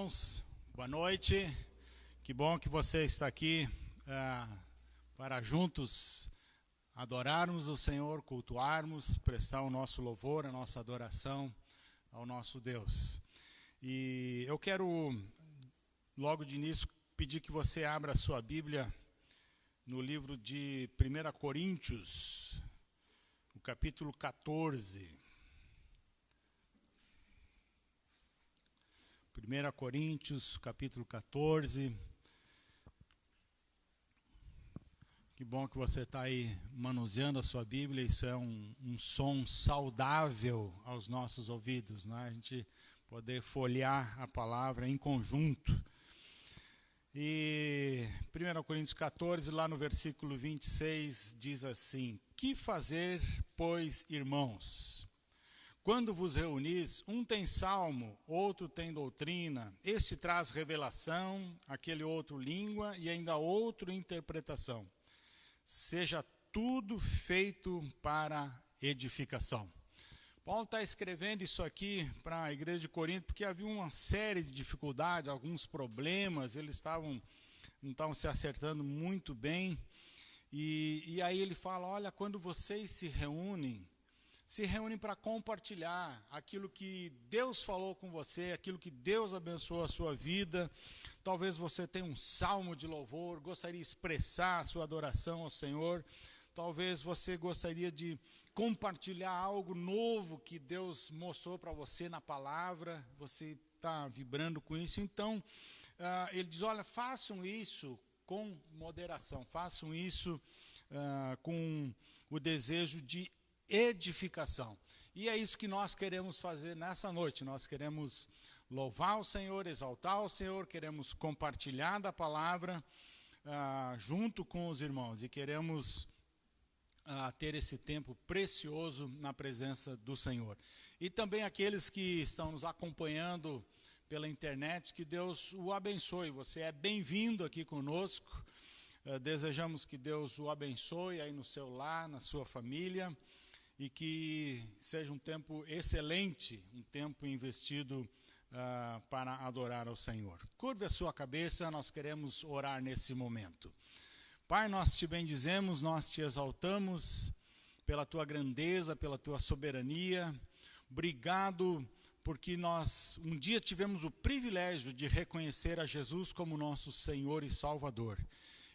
Irmãos, boa noite. Que bom que você está aqui para juntos adorarmos o Senhor, cultuarmos, prestar o nosso louvor, a nossa adoração ao nosso Deus. E eu quero, logo de início, pedir que você abra a sua Bíblia no livro de 1 Coríntios, o capítulo 14. 1 Coríntios, capítulo 14. Que bom que você está aí manuseando a sua Bíblia. Isso é um som saudável aos nossos ouvidos, né? A gente poder folhear a palavra em conjunto. E 1 Coríntios 14, lá no versículo 26, diz assim: Que fazer, pois, irmãos? Quando vos reunis, um tem salmo, outro tem doutrina, este traz revelação, aquele outro língua e ainda outro interpretação. Seja tudo feito para edificação. Paulo está escrevendo isso aqui para a igreja de Corinto porque havia uma série de dificuldades, alguns problemas, eles não estavam se acertando muito bem. E aí ele fala, olha, quando vocês se reúnem para compartilhar aquilo que Deus falou com você, aquilo que Deus abençoou a sua vida. Talvez você tenha um salmo de louvor, gostaria de expressar a sua adoração ao Senhor. Talvez você gostaria de compartilhar algo novo que Deus mostrou para você na palavra. Você está vibrando com isso. Então, ele diz, olha, façam isso com moderação. Façam isso com o desejo de edificação. E é isso que nós queremos fazer nessa noite. Nós queremos louvar o Senhor, exaltar o Senhor, queremos compartilhar da palavra junto com os irmãos e queremos ter esse tempo precioso na presença do Senhor. E também aqueles que estão nos acompanhando pela internet, que Deus o abençoe. Você é bem-vindo aqui conosco. Desejamos que Deus o abençoe aí no seu lar, na sua família, e que seja um tempo excelente, um tempo investido para adorar ao Senhor. Curve a sua cabeça, nós queremos orar nesse momento. Pai, nós te bendizemos, nós te exaltamos pela tua grandeza, pela tua soberania. Obrigado porque nós um dia tivemos o privilégio de reconhecer a Jesus como nosso Senhor e Salvador.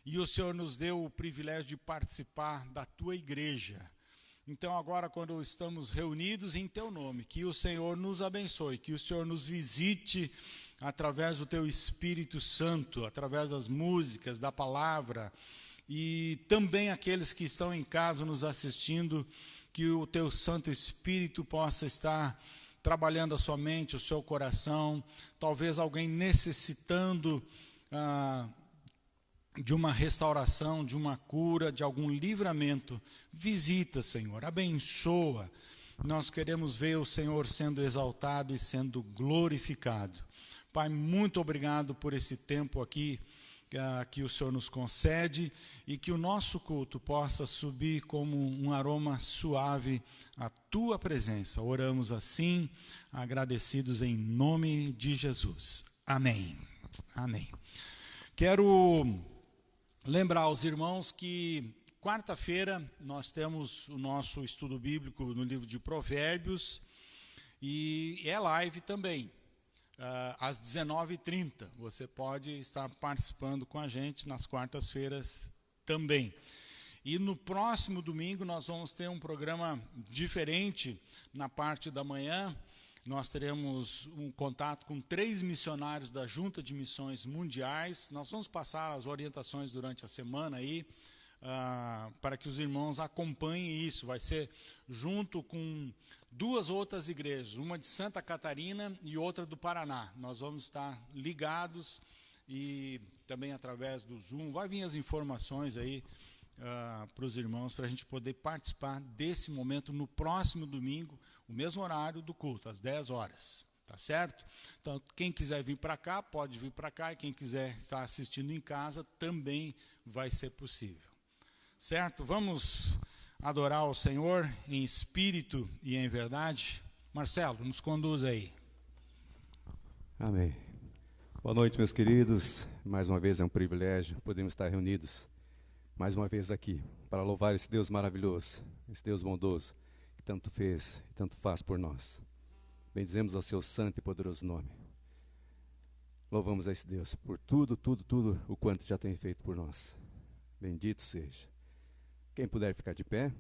E o Senhor nos deu o privilégio de participar da tua igreja. Então agora, quando estamos reunidos em teu nome, que o Senhor nos abençoe, que o Senhor nos visite através do teu Espírito Santo, através das músicas, da palavra, e também aqueles que estão em casa nos assistindo, que o teu Santo Espírito possa estar trabalhando a sua mente, o seu coração, talvez alguém necessitando de uma restauração, de uma cura, de algum livramento. Visita, Senhor, abençoa. Nós queremos ver o Senhor sendo exaltado e sendo glorificado. Pai, muito obrigado por esse tempo aqui que o Senhor nos concede e que o nosso culto possa subir como um aroma suave à tua presença. Oramos assim, agradecidos em nome de Jesus. Amém. Amém. Quero lembrar aos irmãos que quarta-feira nós temos o nosso estudo bíblico no livro de Provérbios e é live também, às 19h30. Você pode estar participando com a gente nas quartas-feiras também. E no próximo domingo nós vamos ter um programa diferente na parte da manhã. Nós teremos um contato com 3 missionários da Junta de Missões Mundiais. Nós vamos passar as orientações durante a semana aí, para que os irmãos acompanhem isso. Vai ser junto com 2 outras igrejas, uma de Santa Catarina e outra do Paraná. Nós vamos estar ligados e também através do Zoom. Vai vir as informações aí para os irmãos, para a gente poder participar desse momento no próximo domingo, o mesmo horário do culto, às 10 horas, tá certo? Então, quem quiser vir para cá, pode vir para cá, e quem quiser estar assistindo em casa, também vai ser possível. Certo? Vamos adorar ao Senhor em espírito e em verdade? Marcelo, nos conduz aí. Amém. Boa noite, meus queridos. Mais uma vez é um privilégio podemos estar reunidos mais uma vez aqui para louvar esse Deus maravilhoso, esse Deus bondoso que tanto fez e tanto faz por nós. Bendizemos ao seu santo e poderoso nome. Louvamos a esse Deus por tudo o quanto já tem feito por nós. Bendito seja. Quem puder ficar de pé,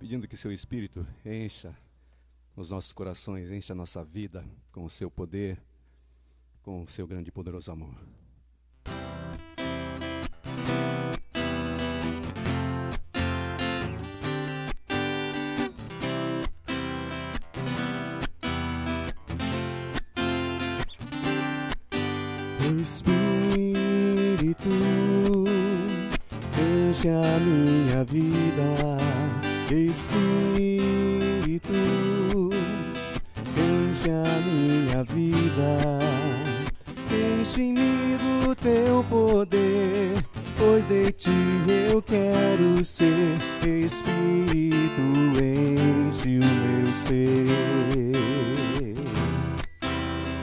pedindo que seu Espírito encha os nossos corações, encha a nossa vida com o seu poder, com o seu grande e poderoso amor. Espírito, enche a minha vida. Espírito, enche a minha vida. Enche-me do teu poder, pois de ti eu quero ser. Espírito, enche o meu ser.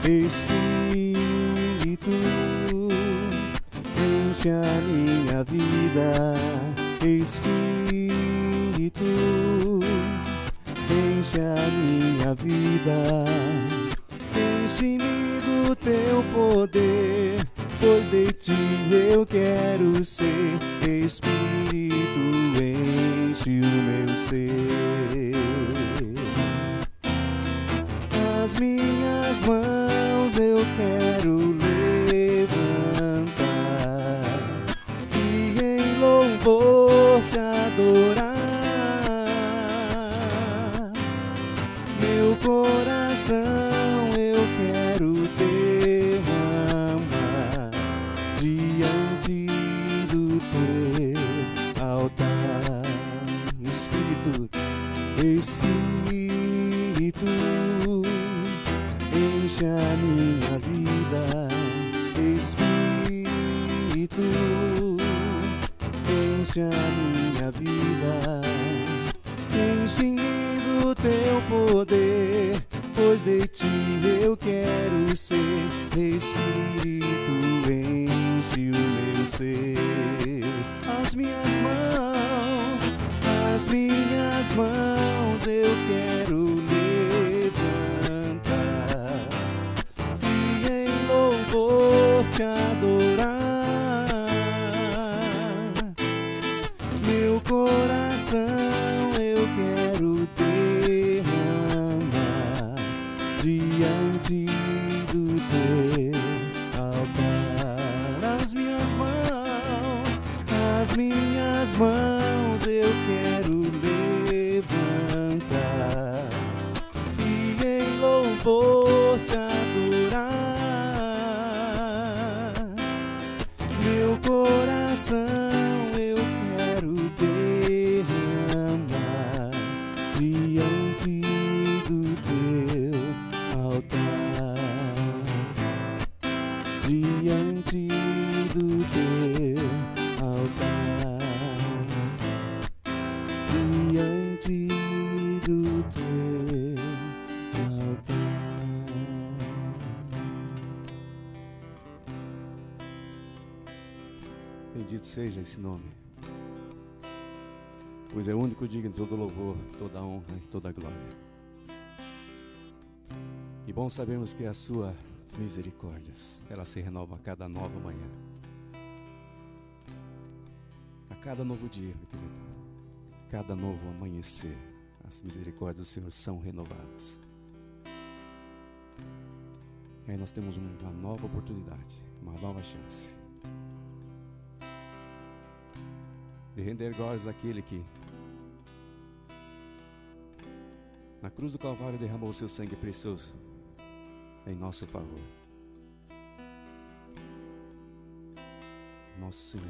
Espírito, enche a minha vida. Espírito, enche a minha vida. Enche-me do teu poder, pois de ti eu quero ser. Espírito, enche o meu ser. As minhas mãos eu quero levantar e em louvor te adorar. Meu coração eu quero derramar diante do teu altar. Espírito, Espírito, enche a minha vida. Espírito, enche a minha vida. Enche-me do teu poder, pois de ti eu quero ser. Espírito, enche o meu ser. As minhas mãos eu quero levantar e em louvor te adorar. Meu coração eu quero derramar diante do teu altar. As minhas mãos eu quero levantar e em louvor te adorar. Meu coração eu quero derramar diante do teu altar. Diante do teu altar. Diante do teu altar. Bendito seja esse nome, pois é o único digno de todo louvor, toda honra e toda glória. E bom sabemos que as suas misericórdias, elas se renovam a cada nova manhã, a cada novo dia, meu querido, cada novo amanhecer, as misericórdias do Senhor são renovadas. E aí nós temos uma nova oportunidade, uma nova chance de render glórias àquele que na cruz do Calvário derramou o seu sangue precioso em nosso favor. Nosso Senhor.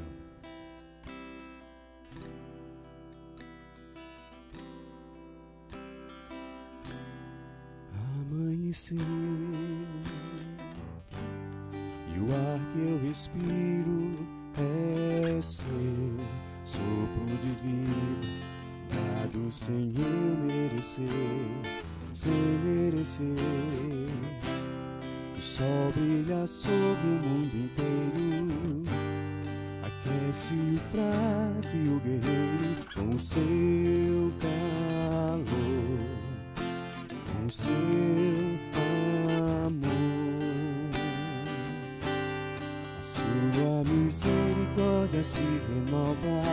Amanhecer e o ar que eu respiro é seu sopro divino, dado sem eu merecer, sem merecer. sol brilha sobre o mundo inteiro, aquece o fraco e o guerreiro com o seu calor, com o seu amor. A sua misericórdia se renova,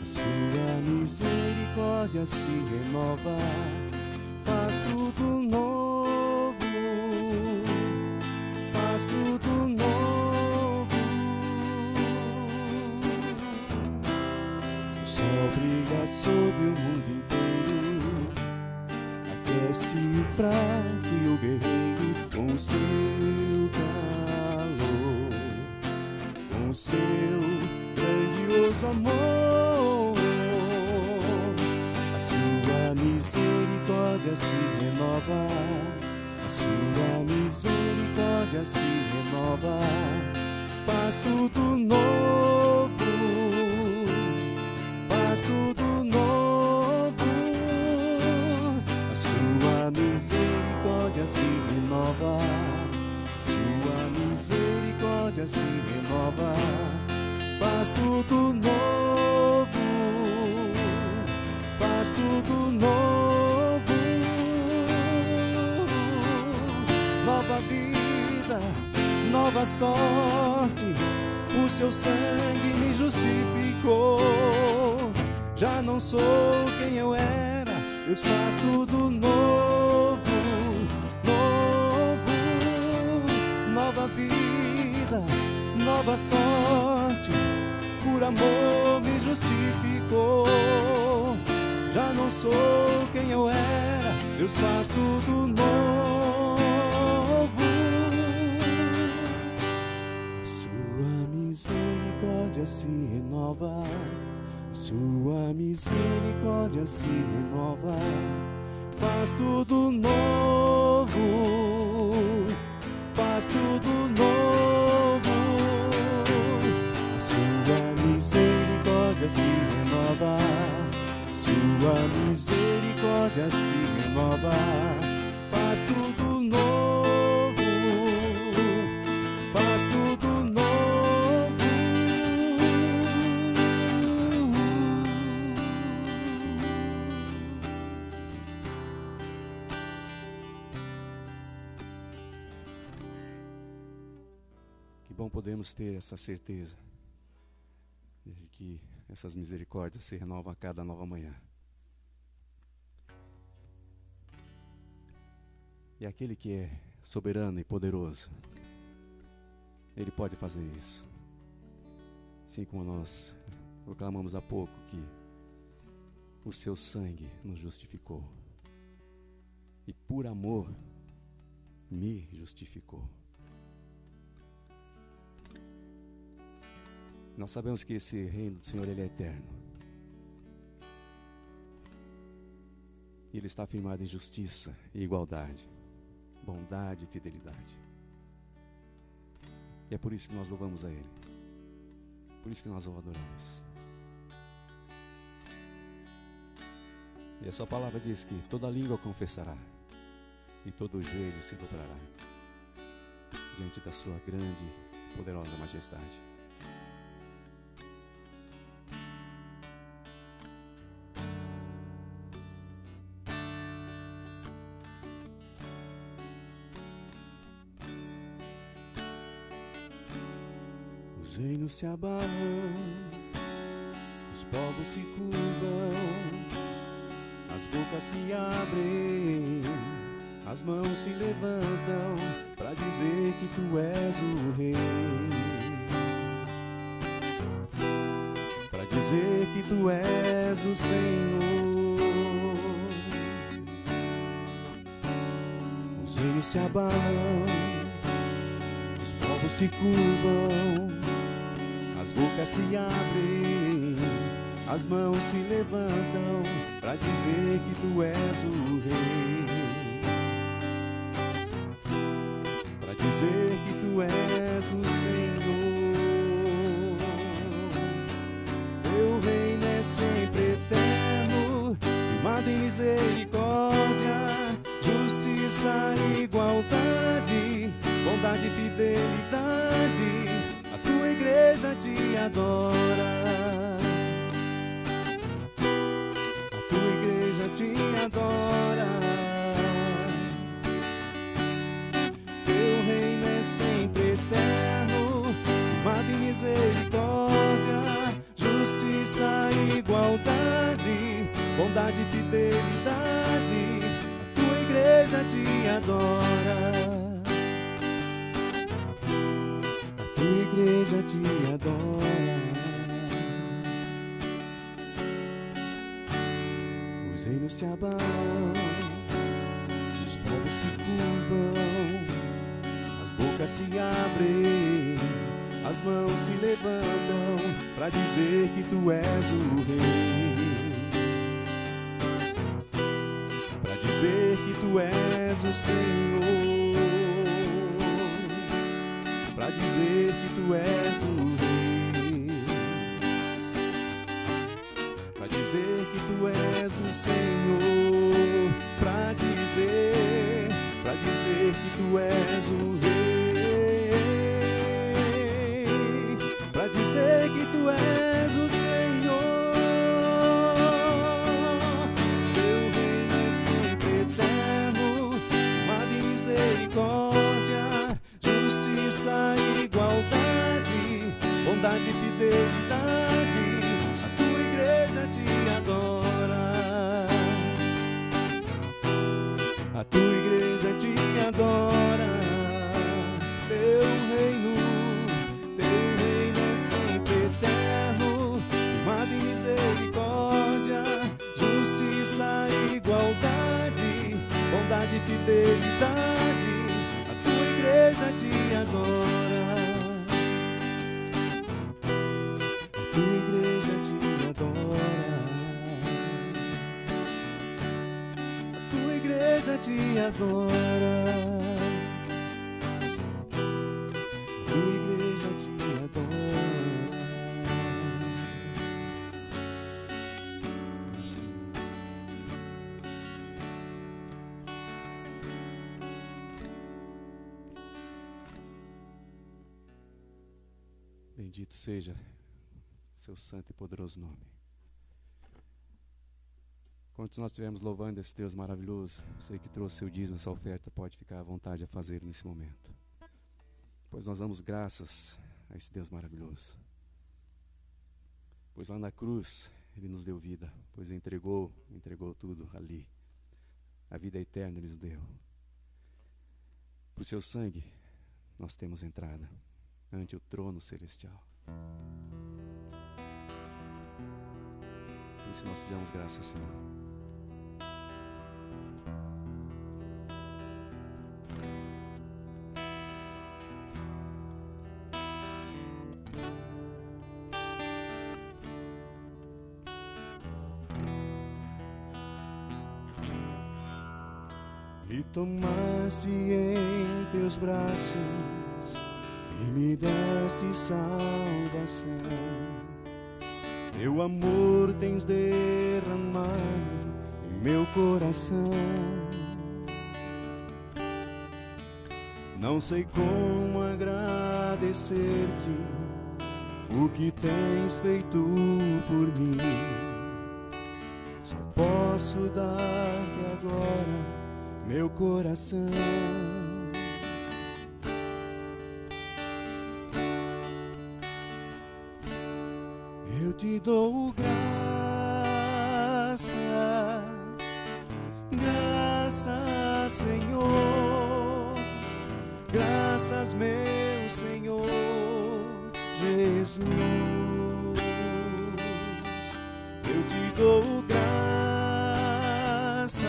a sua misericórdia se renova, faz tudo novo, faz tudo novo. O sol brilha sobre o mundo inteiro, aquece o fraco e o guerreiro com o seu calor, com o seu grandioso amor. A sua misericórdia se renova, a sua misericórdia se renova, faz tudo novo, faz tudo novo. A sua misericórdia se renova, a sua misericórdia se renova, faz tudo novo, faz tudo novo. Nova vida, nova sorte, o seu sangue me justificou. Já não sou quem eu era, Deus faz tudo novo, novo. Nova vida, nova sorte, por amor me justificou. Já não sou quem eu era, Deus faz tudo novo. A sua misericórdia se renova, a sua misericórdia se renova, faz tudo novo, faz tudo novo. A sua misericórdia se renova, sua misericórdia se renova, faz tudo novo, faz tudo novo. Que bom podemos ter essa certeza de que essas misericórdias se renovam a cada nova manhã. E aquele que é soberano e poderoso, Ele pode fazer isso. Assim como nós proclamamos há pouco que o seu sangue nos justificou. E por amor me justificou. Nós sabemos que esse reino do Senhor, Ele é eterno. Ele está firmado em justiça e igualdade, bondade e fidelidade. E é por isso que nós louvamos a Ele. Por isso que nós o adoramos. E a sua palavra diz que toda língua confessará e todo joelho se dobrará diante da sua grande e poderosa majestade. Os reinos se abalam, os povos se curvam, as bocas se abrem, as mãos se levantam para dizer que tu és o rei, para dizer que tu és o Senhor. Os reinos se abalam, os povos se curvam, as bocas se abrem, as mãos se levantam para dizer que tu és o rei, para dizer que tu és o Senhor. Teu reino é sempre eterno, firmado em misericórdia, justiça e igualdade, bondade e fidelidade, a tua igreja te adora. A tua igreja te adora. Teu reino é sempre eterno, firmado em misericórdia, justiça e igualdade, bondade e fidelidade, a tua igreja te adora. A tua igreja te adora. Os reinos se abalam, os povos se curvam, as bocas se abrem, as mãos se levantam para dizer que tu és o rei, para dizer que tu és o Senhor, para dizer que tu és o rei, para dizer que tu és o Senhor, para dizer que tu és o rei, para dizer que tu és o Senhor. Teu reino é sempre eterno, firmado em misericórdia, justiça e igualdade, bondade e fidelidade, a tua igreja te adora. A tua igreja te adora. Teu reino é sempre eterno, firmado em misericórdia, justiça e igualdade, bondade e fidelidade, a tua igreja te adora. A tua igreja te adora. A tua igreja te adora. A tua igreja te adora. Bendito seja seu santo e poderoso nome. Quantos nós estivermos louvando esse Deus maravilhoso, você que trouxe seu dízimo, essa oferta, pode ficar à vontade a fazer nesse momento. Pois nós damos graças a esse Deus maravilhoso. Pois lá na cruz Ele nos deu vida, pois entregou tudo ali. A vida eterna Ele nos deu. Por seu sangue nós temos entrada ante o trono celestial. Por isso nós te damos graças, Senhor. Me tomaste em teus braços e me deste salvação. Teu amor tens derramado em meu coração. Não sei como agradecer-te o que tens feito por mim. Só posso dar-te agora meu coração. Eu te dou graças, graças, Senhor, graças, meu Senhor Jesus. Eu te dou graças,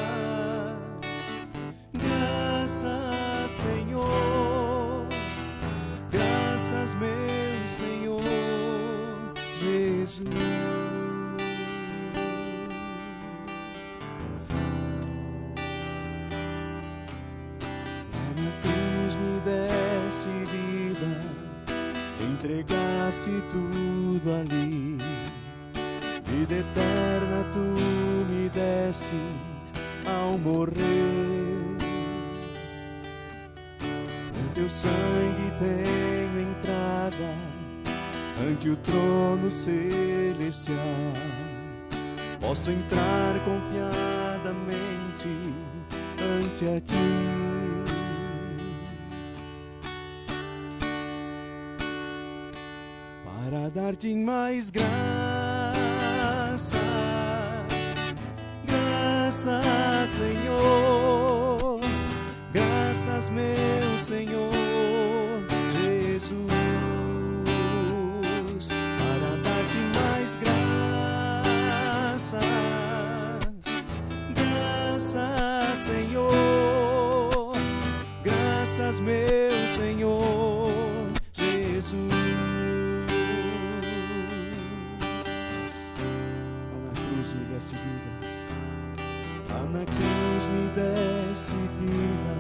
graças, Senhor, graças, meu Senhor Jesus. Lá na cruz me deste vida, entregaste tudo ali. Vida eterna tu me deste ao morrer. Com teu teu sangue tenho entrada ante o trono celestial. Posso entrar confiadamente ante a ti. Para dar-te mais graças, graças, Senhor, graças, meu Senhor Jesus. Para dar-te mais graças, graças, Senhor, graças, meu Senhor Jesus. Na cruz me deste vida,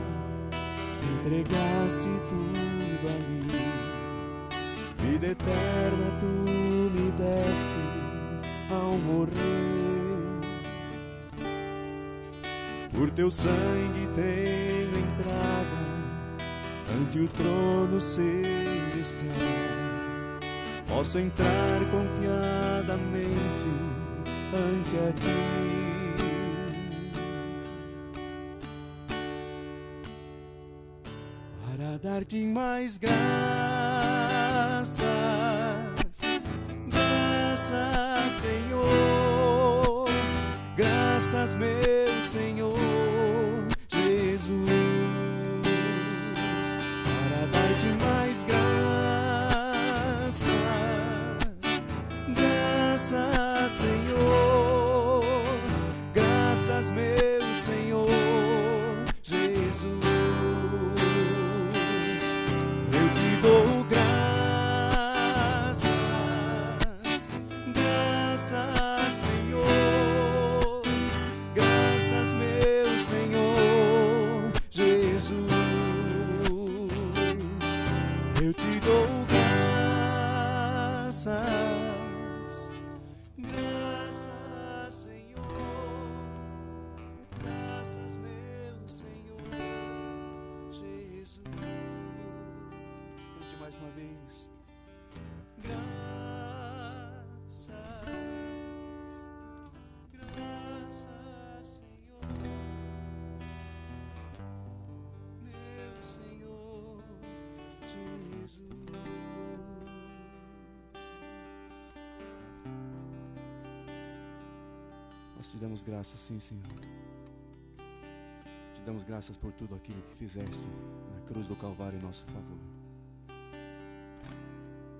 entregaste tudo ali. Vida eterna tu me deste ao morrer. Por teu sangue tenho entrada ante o trono celestial. Posso entrar confiadamente ante a ti. Dar-te mais graças, graças, Senhor, graças, meu Senhor Jesus. Para dar-te mais graças, graças, Senhor, graças, meu Senhor Jesus. Dou graças, graças, Senhor, graças, meu Senhor Jesus. Eu te dou graças, graças, Senhor, graças, meu Senhor Jesus. Mais uma vez, graças, graças, Senhor, meu Senhor Jesus. Nós te damos graças, sim, Senhor. Te damos graças por tudo aquilo que fizeste na cruz do Calvário em nosso favor,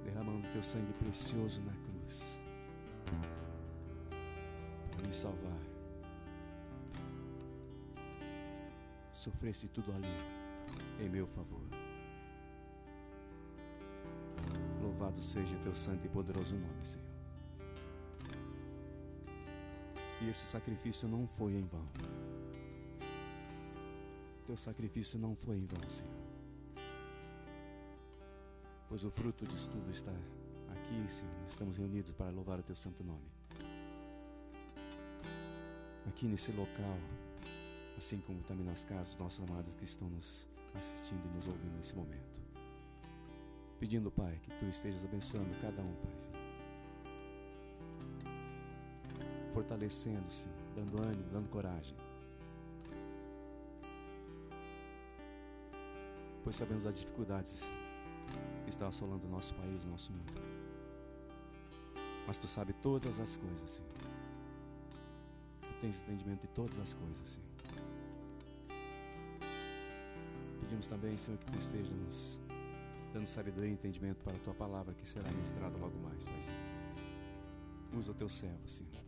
derramando teu sangue precioso na cruz para me salvar. Sofreste tudo ali em meu favor. Louvado seja teu santo e poderoso nome, Senhor. E esse sacrifício não foi em vão. Teu sacrifício não foi em vão, Senhor. Pois o fruto disso tudo está aqui, Senhor. Nós estamos reunidos para louvar o teu santo nome. Aqui nesse local, assim como também nas casas dos nossos amados que estão nos assistindo e nos ouvindo nesse momento. Pedindo, Pai, que tu estejas abençoando cada um, Pai, Senhor. Fortalecendo, Senhor, dando ânimo, dando coragem. Pois sabemos das dificuldades que está assolando o nosso país, o nosso mundo. Mas tu sabes todas as coisas, Senhor. Tu tens entendimento de todas as coisas, Senhor. Pedimos também, Senhor, que tu estejas nos dando sabedoria e entendimento para a tua palavra que será ministrada logo mais, Pai. Usa o teu servo, Senhor.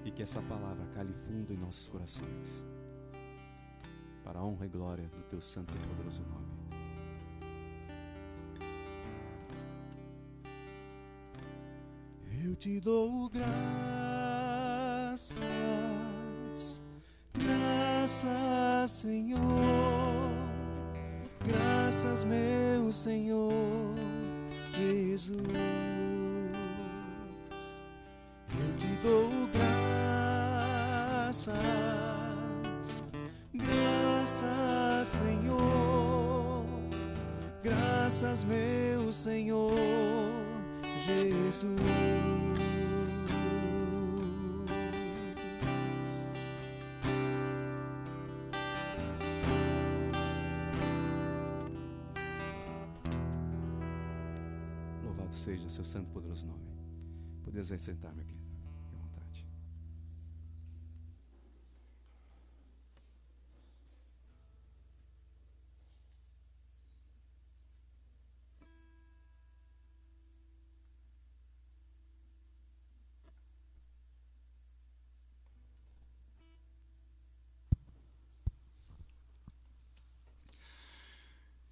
E que essa palavra cale fundo em nossos corações, para a honra e glória do teu santo e poderoso nome. Eu te dou graças, graças, Senhor, graças, meu Senhor Jesus. Eu te dou graças, graças, graças, meu Senhor Jesus. Louvado seja o seu santo e poderoso nome. Podeis sentar, meu querido. Fique à vontade.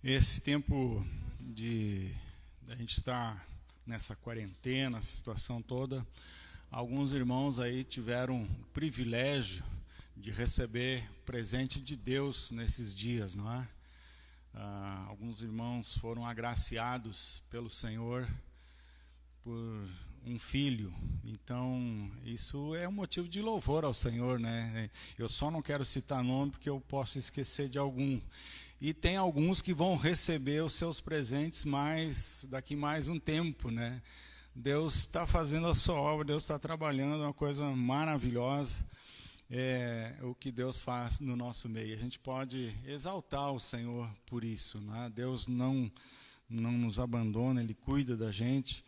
Esse tempo a gente estar nessa quarentena, essa situação toda, alguns irmãos aí tiveram o privilégio de receber presente de Deus nesses dias, não é? Alguns irmãos foram agraciados pelo Senhor por um filho. Então, isso é um motivo de louvor ao Senhor, né? Eu só não quero citar nome porque eu posso esquecer de algum. E tem alguns que vão receber os seus presentes daqui mais um tempo, né? Deus está fazendo a sua obra, Deus está trabalhando, é uma coisa maravilhosa. O que Deus faz no nosso meio. A gente pode exaltar o Senhor por isso, né? Deus não nos abandona, Ele cuida da gente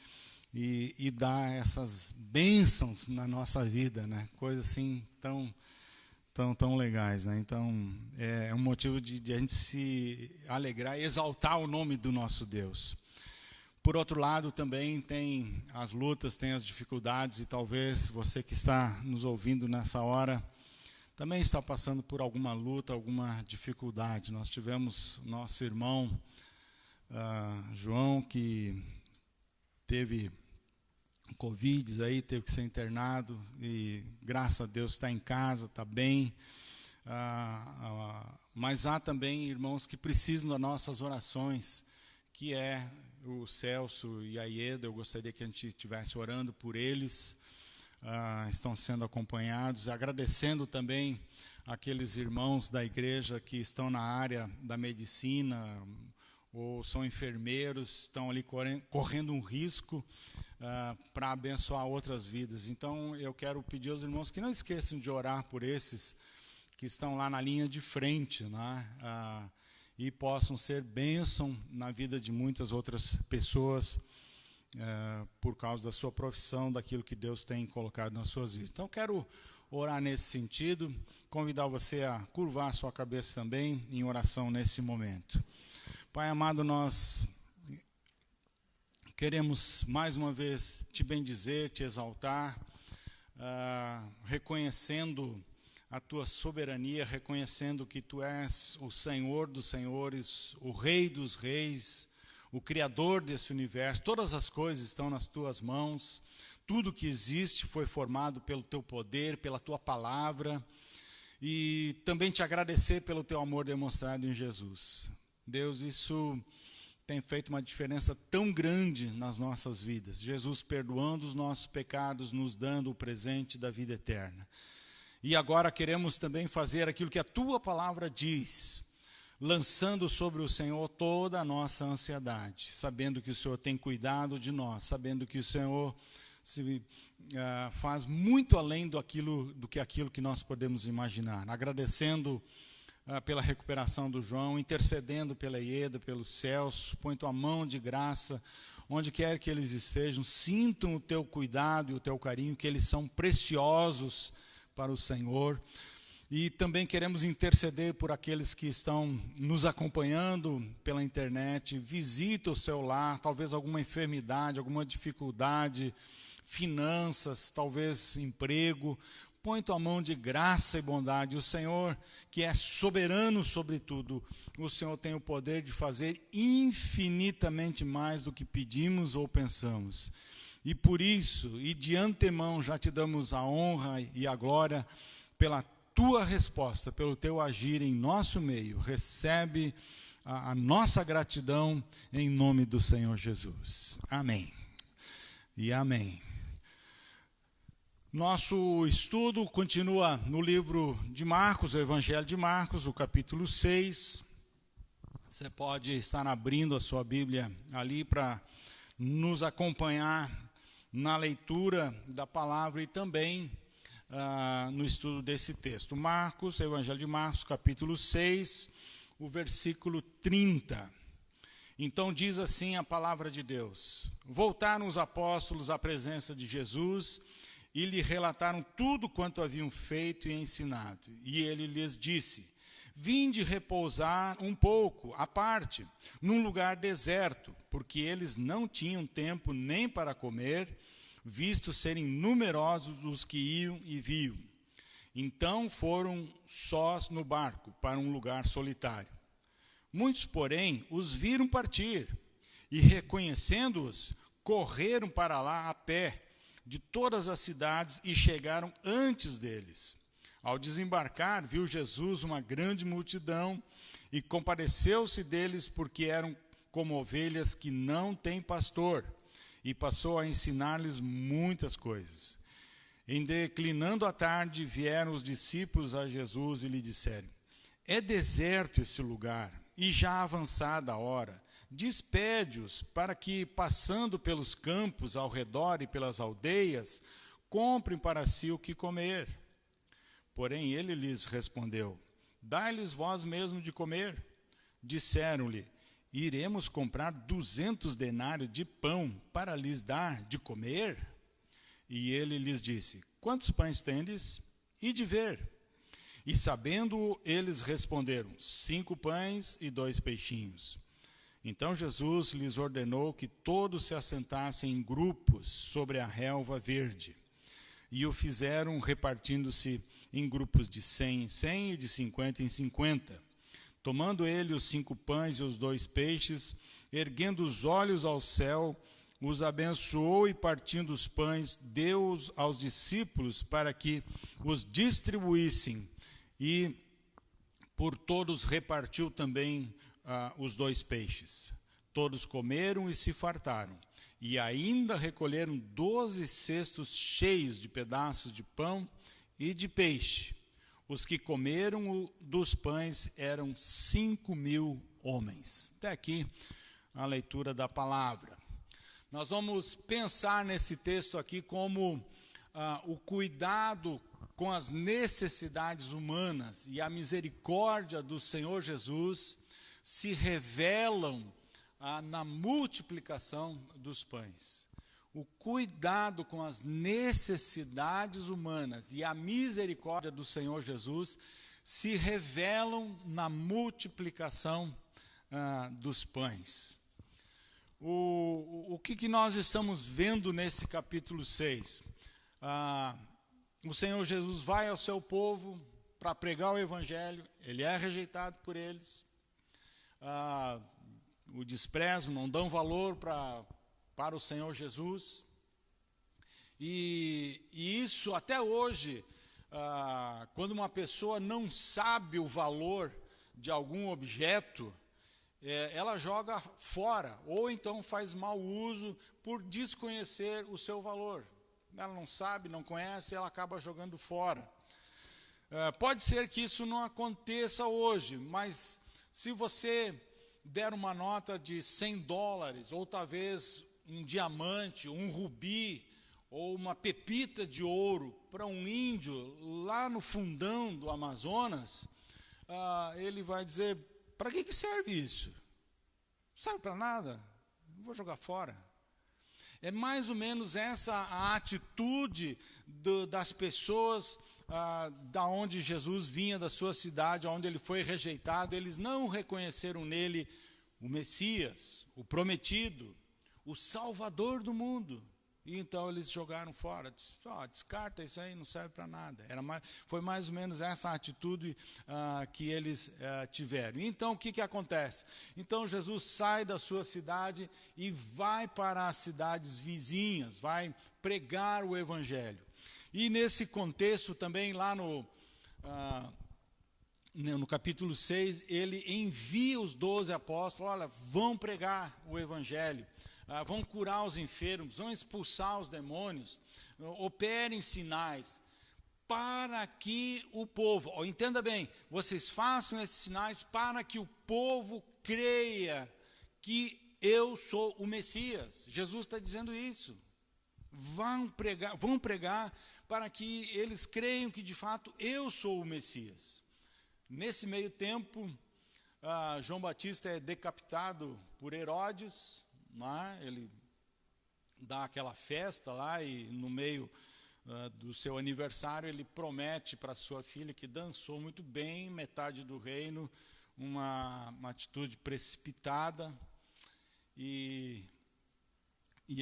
e dá essas bênçãos na nossa vida, né? Coisas assim tão legais, né? Então, é um motivo de a gente se alegrar e exaltar o nome do nosso Deus. Por outro lado, também tem as lutas, tem as dificuldades, e talvez você que está nos ouvindo nessa hora também está passando por alguma luta, alguma dificuldade. Nós tivemos nosso irmão João, que teve Covid aí, teve que ser internado, e graças a Deus está em casa, está bem. Mas há também irmãos que precisam das nossas orações, que é o Celso e a Ieda. Eu gostaria que a gente estivesse orando por eles. Estão sendo acompanhados, agradecendo também aqueles irmãos da igreja que estão na área da medicina ou são enfermeiros, estão ali correndo um risco para abençoar outras vidas. Então, eu quero pedir aos irmãos que não esqueçam de orar por esses que estão lá na linha de frente, né? E possam ser bênção na vida de muitas outras pessoas, por causa da sua profissão, daquilo que Deus tem colocado nas suas vidas. Então, quero orar nesse sentido, convidar você a curvar a sua cabeça também em oração nesse momento. Pai amado, nós queremos mais uma vez te bendizer, te exaltar, reconhecendo a tua soberania, reconhecendo que tu és o Senhor dos senhores, o Rei dos reis, o Criador desse universo. Todas as coisas estão nas tuas mãos, tudo que existe foi formado pelo teu poder, pela tua palavra, e também te agradecer pelo teu amor demonstrado em Jesus. Deus, isso tem feito uma diferença tão grande nas nossas vidas. Jesus perdoando os nossos pecados, nos dando o presente da vida eterna. E agora queremos também fazer aquilo que a tua palavra diz, lançando sobre o Senhor toda a nossa ansiedade, sabendo que o Senhor tem cuidado de nós, sabendo que o Senhor faz muito além do que aquilo que nós podemos imaginar. Agradecendo pela recuperação do João, intercedendo pela Ieda, pelo Celso. Põe tua mão de graça onde quer que eles estejam, sintam o teu cuidado e o teu carinho, que eles são preciosos para o Senhor. E também queremos interceder por aqueles que estão nos acompanhando pela internet. Visita o seu lar, talvez alguma enfermidade, alguma dificuldade, finanças, talvez emprego. Põe tua mão de graça e bondade. O Senhor, que é soberano sobre tudo, o Senhor tem o poder de fazer infinitamente mais do que pedimos ou pensamos. E por isso, e de antemão, já te damos a honra e a glória pela tua resposta, pelo teu agir em nosso meio. Recebe a nossa gratidão em nome do Senhor Jesus. Amém. E amém. Nosso estudo continua no livro de Marcos, o Evangelho de Marcos, o capítulo 6. Você pode estar abrindo a sua Bíblia ali para nos acompanhar na leitura da palavra e também no estudo desse texto. Marcos, Evangelho de Marcos, capítulo 6, o versículo 30. Então diz assim a palavra de Deus: voltaram os apóstolos à presença de Jesus e lhe relataram tudo quanto haviam feito e ensinado. E ele lhes disse: vinde repousar um pouco, à parte, num lugar deserto, porque eles não tinham tempo nem para comer, visto serem numerosos os que iam e vinham. Então foram sós no barco, para um lugar solitário. Muitos, porém, os viram partir, e reconhecendo-os, correram para lá a pé, de todas as cidades, e chegaram antes deles. Ao desembarcar, viu Jesus uma grande multidão, e compadeceu-se deles, porque eram como ovelhas que não têm pastor, e passou a ensinar-lhes muitas coisas. Em declinando a tarde, vieram os discípulos a Jesus e lhe disseram: é deserto esse lugar, e já avançada a hora. Despede-os, para que, passando pelos campos ao redor e pelas aldeias, comprem para si o que comer. Porém ele lhes respondeu: dai-lhes vós mesmo de comer. Disseram-lhe: iremos comprar 200 denários de pão para lhes dar de comer? E ele lhes disse: quantos pães tendes? E de ver. E sabendo, eles responderam: 5 pães e 2 peixinhos. Então Jesus lhes ordenou que todos se assentassem em grupos sobre a relva verde. E o fizeram repartindo-se em grupos de 100 em 100 e de 50 em 50. Tomando ele os 5 pães e os 2 peixes, erguendo os olhos ao céu, os abençoou e, partindo os pães, deu-os aos discípulos para que os distribuíssem. E por todos repartiu também os 2 peixes. Todos comeram e se fartaram. E ainda recolheram 12 cestos cheios de pedaços de pão e de peixe. Os que comeram dos pães eram 5.000 homens. Até aqui a leitura da palavra. Nós vamos pensar nesse texto aqui como o cuidado com as necessidades humanas e a misericórdia do Senhor Jesus se revelam na multiplicação dos pães. O cuidado com as necessidades humanas e a misericórdia do Senhor Jesus se revelam na multiplicação dos pães. O que nós estamos vendo nesse capítulo 6? O Senhor Jesus vai ao seu povo para pregar o Evangelho, ele é rejeitado por eles, o desprezo, não dão valor para o Senhor Jesus. E isso até hoje, quando uma pessoa não sabe o valor de algum objeto, ela joga fora, ou então faz mau uso por desconhecer o seu valor. Ela não sabe, não conhece, ela acaba jogando fora. Pode ser que isso não aconteça hoje, mas se você der uma nota de $100, ou talvez um diamante, um rubi, ou uma pepita de ouro para um índio lá no fundão do Amazonas, ele vai dizer: para que serve isso? Não serve para nada, não vou jogar fora. É mais ou menos essa a atitude das pessoas da onde Jesus vinha, da sua cidade, onde ele foi rejeitado. Eles não reconheceram nele o Messias, o prometido, o Salvador do mundo. E então eles jogaram fora, descarta isso aí, não serve para nada. Foi mais ou menos essa atitude que eles tiveram. Então o que acontece? Então Jesus sai da sua cidade e vai para as cidades vizinhas, vai pregar o Evangelho. E nesse contexto também, lá no capítulo 6, ele envia os 12 apóstolos: olha, vão pregar o Evangelho. Vão curar os enfermos, vão expulsar os demônios, operem sinais, para que o povo, entenda bem, vocês façam esses sinais para que o povo creia que eu sou o Messias. Jesus está dizendo isso. Vão pregar para que eles creiam que de fato eu sou o Messias. Nesse meio tempo, João Batista é decapitado por Herodes, ele dá aquela festa lá e no meio do seu aniversário ele promete para sua filha que dançou muito bem, metade do reino, uma atitude precipitada e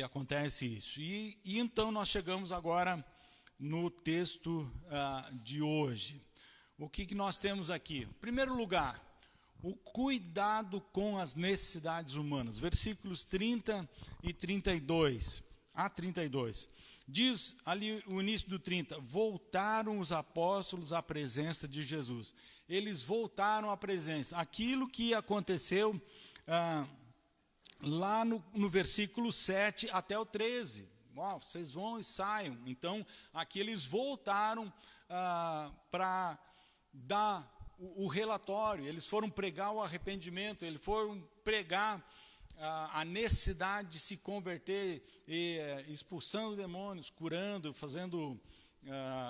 acontece isso. E então nós chegamos agora no texto de hoje. O que nós temos aqui? Em primeiro lugar, o cuidado com as necessidades humanas. Versículos 30 e 32. A 32. Diz ali o início do 30, voltaram os apóstolos à presença de Jesus. Eles voltaram à presença. Aquilo que aconteceu lá no versículo 7 até o 13. Vocês vão e saiam. Então, aqui eles voltaram para dar o relatório. Eles foram pregar o arrependimento, eles foram pregar a necessidade de se converter, expulsando demônios, curando, fazendo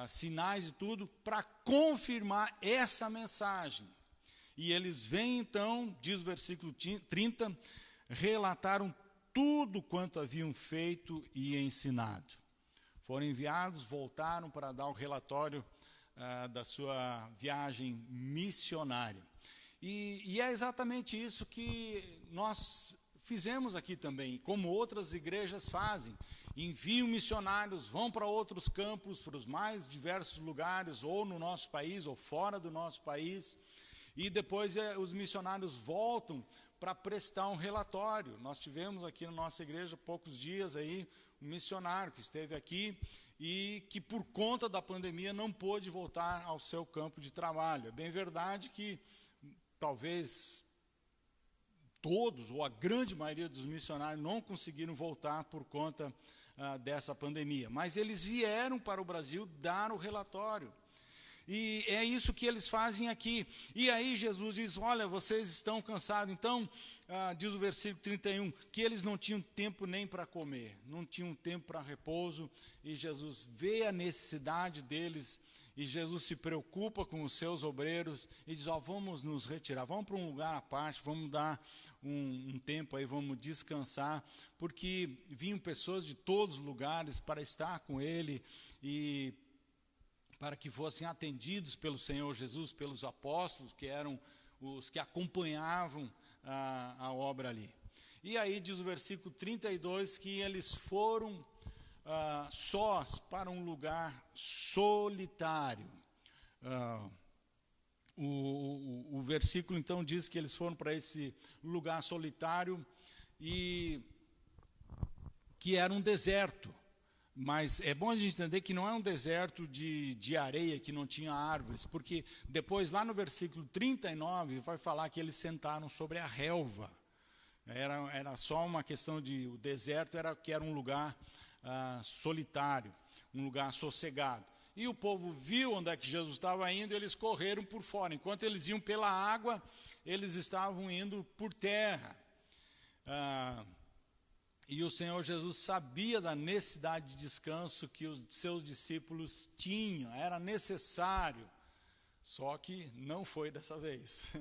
sinais e tudo, para confirmar essa mensagem. E eles vêm então, diz o versículo 30, relataram tudo quanto haviam feito e ensinado. Foram enviados, voltaram para dar o relatório da sua viagem missionária. E é exatamente isso que nós fizemos aqui também, como outras igrejas fazem. Enviam missionários, vão para outros campos, para os mais diversos lugares, ou no nosso país, ou fora do nosso país, e depois os missionários voltam para prestar um relatório. Nós tivemos aqui na nossa igreja, poucos dias aí, um missionário que esteve aqui e que por conta da pandemia não pôde voltar ao seu campo de trabalho. É bem verdade que talvez todos, ou a grande maioria dos missionários não conseguiram voltar por conta dessa pandemia. Mas eles vieram para o Brasil dar o relatório. E é isso que eles fazem aqui. E aí Jesus diz, olha, vocês estão cansados. Então, diz o versículo 31, que eles não tinham tempo nem para comer, não tinham tempo para repouso. E Jesus vê a necessidade deles, e Jesus se preocupa com os seus obreiros, e diz, vamos nos retirar, vamos para um lugar à parte, vamos dar um tempo aí, vamos descansar, porque vinham pessoas de todos os lugares para estar com ele, e para que fossem atendidos pelo Senhor Jesus, pelos apóstolos, que eram os que acompanhavam a obra ali. E aí diz o versículo 32 que eles foram sós para um lugar solitário. O versículo então diz que eles foram para esse lugar solitário e que era um deserto. Mas é bom a gente entender que não é um deserto de areia, que não tinha árvores, porque depois, lá no versículo 39, vai falar que eles sentaram sobre a relva. Era só uma questão o deserto era um lugar solitário, um lugar sossegado. E o povo viu onde é que Jesus estava indo, e eles correram por fora. Enquanto eles iam pela água, eles estavam indo por terra. E o Senhor Jesus sabia da necessidade de descanso que os seus discípulos tinham, era necessário, só que não foi dessa vez.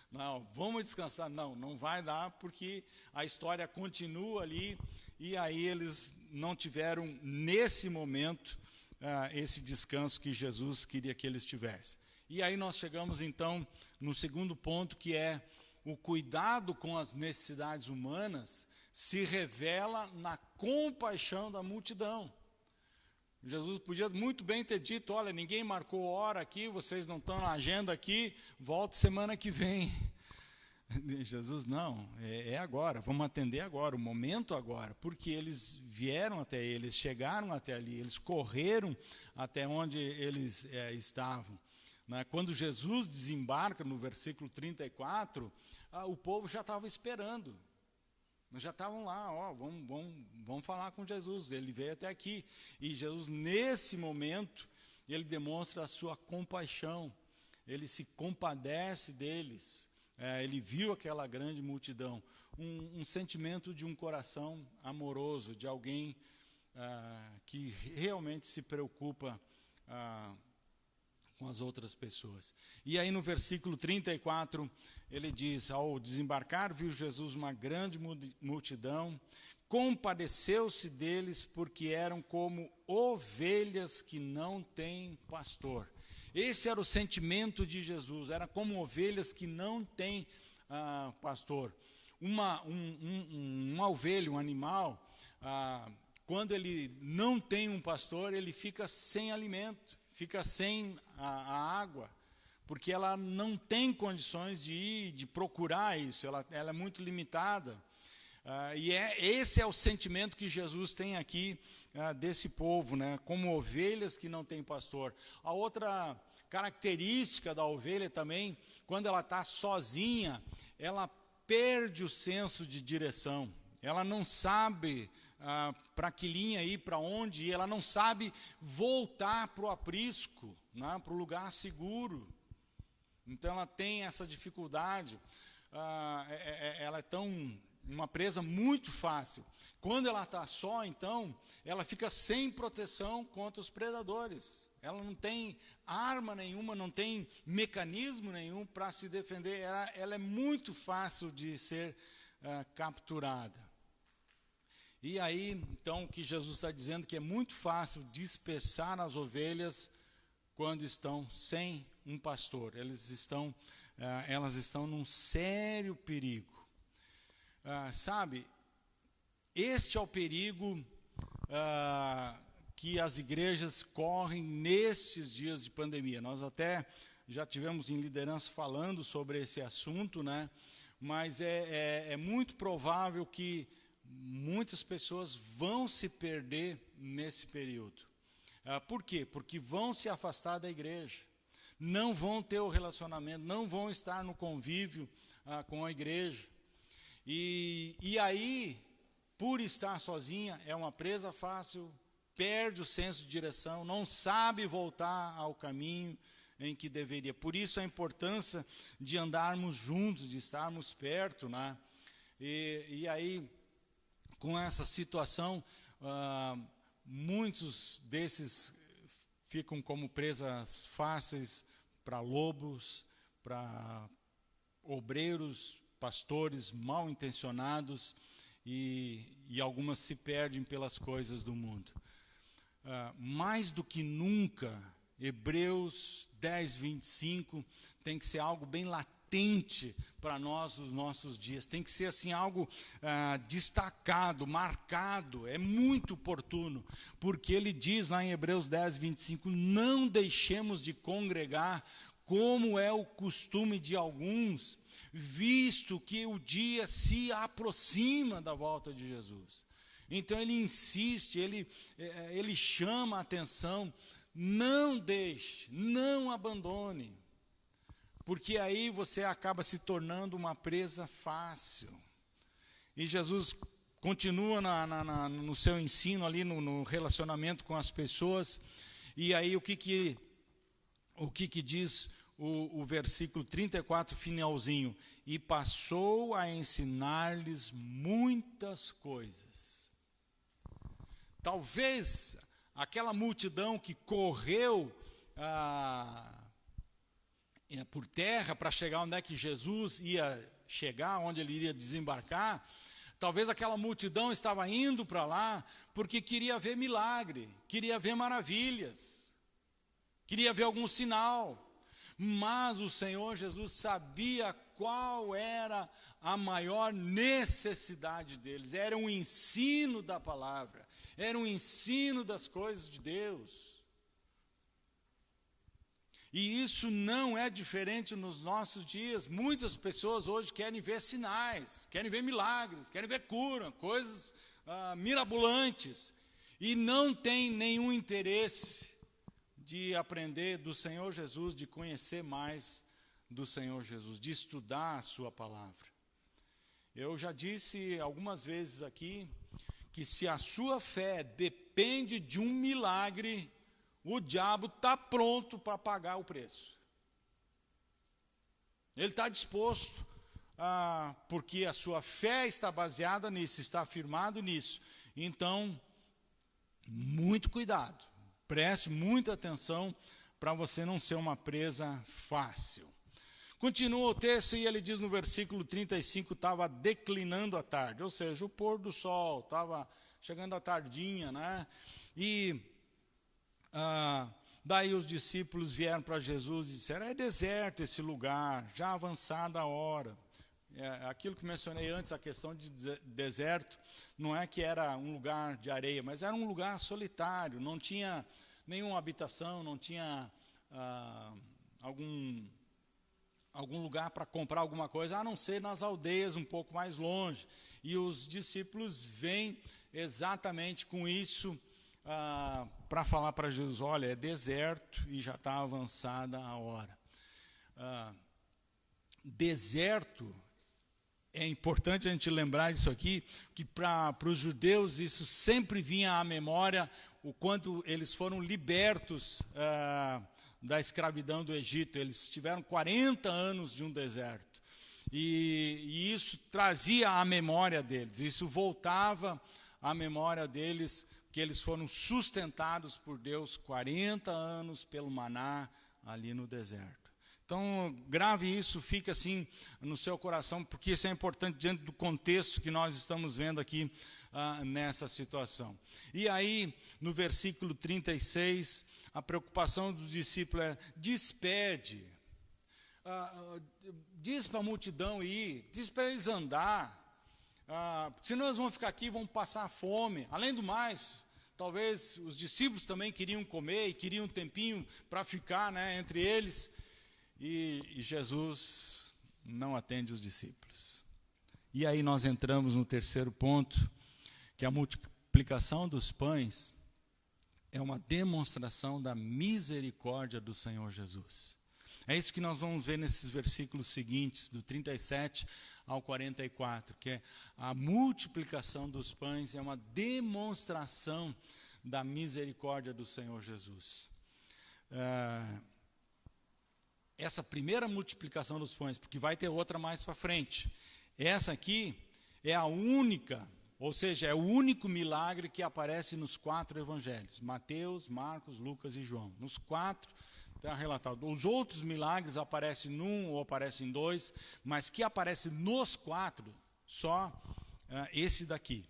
Não, vamos descansar, não vai dar, porque a história continua ali, e aí eles não tiveram, nesse momento, esse descanso que Jesus queria que eles tivessem. E aí nós chegamos, então, no segundo ponto, que é o cuidado com as necessidades humanas, se revela na compaixão da multidão. Jesus podia muito bem ter dito, olha, ninguém marcou hora aqui, vocês não estão na agenda aqui, volte semana que vem. Jesus, não, é agora, vamos atender agora, o momento agora, porque eles vieram até ele, eles chegaram até ali, eles correram até onde eles estavam. Quando Jesus desembarca no versículo 34, o povo já estava esperando. Já estavam lá, vamos falar com Jesus, ele veio até aqui. E Jesus, nesse momento, ele demonstra a sua compaixão, ele se compadece deles, ele viu aquela grande multidão, um sentimento de um coração amoroso, de alguém que realmente se preocupa com as outras pessoas. E aí no versículo 34, ele diz, ao desembarcar, viu Jesus uma grande multidão, compadeceu-se deles, porque eram como ovelhas que não têm pastor. Esse era o sentimento de Jesus, era como ovelhas que não têm pastor. Uma ovelha, um animal, quando ele não tem um pastor, ele fica sem alimento, fica sem a água, porque ela não tem condições de ir, de procurar isso, ela é muito limitada. Esse é o sentimento que Jesus tem aqui desse povo, né? Como ovelhas que não têm pastor. A outra característica da ovelha também, quando ela está sozinha, ela perde o senso de direção. Ela não sabe para que linha ir, para onde ir, ela não sabe voltar para o aprisco, né? Para o lugar seguro. Então ela tem essa dificuldade, ela é uma presa muito fácil. Quando ela está só, então, ela fica sem proteção contra os predadores. Ela não tem arma nenhuma, não tem mecanismo nenhum para se defender. Ela é muito fácil de ser capturada. E aí, então, o que Jesus está dizendo que é muito fácil dispersar as ovelhas quando estão sem um pastor. Elas estão num sério perigo. Sabe, este é o perigo que as igrejas correm nestes dias de pandemia. Nós até já tivemos em liderança falando sobre esse assunto, né? Mas é muito provável que muitas pessoas vão se perder nesse período. Por quê? Porque vão se afastar da igreja, não vão ter o relacionamento, não vão estar no convívio com a igreja. E aí, por estar sozinha, é uma presa fácil, perde o senso de direção, não sabe voltar ao caminho em que deveria. Por isso a importância de andarmos juntos, de estarmos perto, né? E aí, com essa situação, muitos desses ficam como presas fáceis para lobos, para obreiros, pastores mal intencionados, e algumas se perdem pelas coisas do mundo. Mais do que nunca, Hebreus 10, 25 tem que ser algo bem latente para nós nos nossos dias. Tem que ser assim algo destacado, marcado. É muito oportuno, porque ele diz lá em Hebreus 10, 25, não deixemos de congregar, como é o costume de alguns, visto que o dia se aproxima da volta de Jesus. Então ele insiste, ele chama a atenção, não deixe, não abandone, porque aí você acaba se tornando uma presa fácil. E Jesus continua no seu ensino ali, no relacionamento com as pessoas, e aí o que diz o versículo 34, finalzinho? E passou a ensinar-lhes muitas coisas. Talvez aquela multidão que correu por terra para chegar onde é que Jesus ia chegar, onde ele iria desembarcar, talvez aquela multidão estava indo para lá porque queria ver milagre, queria ver maravilhas, queria ver algum sinal. Mas o Senhor Jesus sabia qual era a maior necessidade deles. Era um ensino da palavra, era um ensino das coisas de Deus. E isso não é diferente nos nossos dias. Muitas pessoas hoje querem ver sinais, querem ver milagres, querem ver cura, coisas mirabolantes, e não têm nenhum interesse de aprender do Senhor Jesus, de conhecer mais do Senhor Jesus, de estudar a sua palavra. Eu já disse algumas vezes aqui que se a sua fé depende de um milagre, o diabo está pronto para pagar o preço. Ele está disposto, porque a sua fé está baseada nisso, está firmado nisso. Então, muito cuidado, preste muita atenção para você não ser uma presa fácil. Continua o texto e ele diz no versículo 35, estava declinando a tarde, ou seja, o pôr do sol, estava chegando a tardinha, né? E daí os discípulos vieram para Jesus e disseram, é deserto esse lugar, já avançada a hora. Aquilo que mencionei antes, a questão de deserto, não é que era um lugar de areia, mas era um lugar solitário, não tinha nenhuma habitação, não tinha algum lugar para comprar alguma coisa, a não ser nas aldeias um pouco mais longe. E os discípulos vêm exatamente com isso para falar para Jesus, olha, é deserto e já está avançada a hora. Deserto, é importante a gente lembrar disso aqui, que para os judeus isso sempre vinha à memória o quanto eles foram libertos da escravidão do Egito. Eles tiveram 40 anos de um deserto. E isso trazia à memória deles, isso voltava à memória deles, que eles foram sustentados por Deus 40 anos pelo maná ali no deserto. Então, grave isso, fica assim no seu coração, porque isso é importante diante do contexto que nós estamos vendo aqui nessa situação. E aí, no versículo 36, a preocupação dos discípulos é, despede, diz para a multidão ir, diz para eles andar, senão eles vão ficar aqui, vão passar fome. Além do mais, talvez os discípulos também queriam comer e queriam um tempinho para ficar, né, entre eles. E Jesus não atende os discípulos. E aí nós entramos no terceiro ponto, que a multiplicação dos pães é uma demonstração da misericórdia do Senhor Jesus. É isso que nós vamos ver nesses versículos seguintes, do 37 ao 44, que é a multiplicação dos pães é uma demonstração da misericórdia do Senhor Jesus. Essa primeira multiplicação dos pães, porque vai ter outra mais para frente, essa aqui é a única, ou seja, é o único milagre que aparece nos 4 evangelhos, Mateus, Marcos, Lucas e João. Nos 4 está relatado. Os outros milagres aparecem num ou aparecem em 2, mas que aparece nos 4, só esse daqui.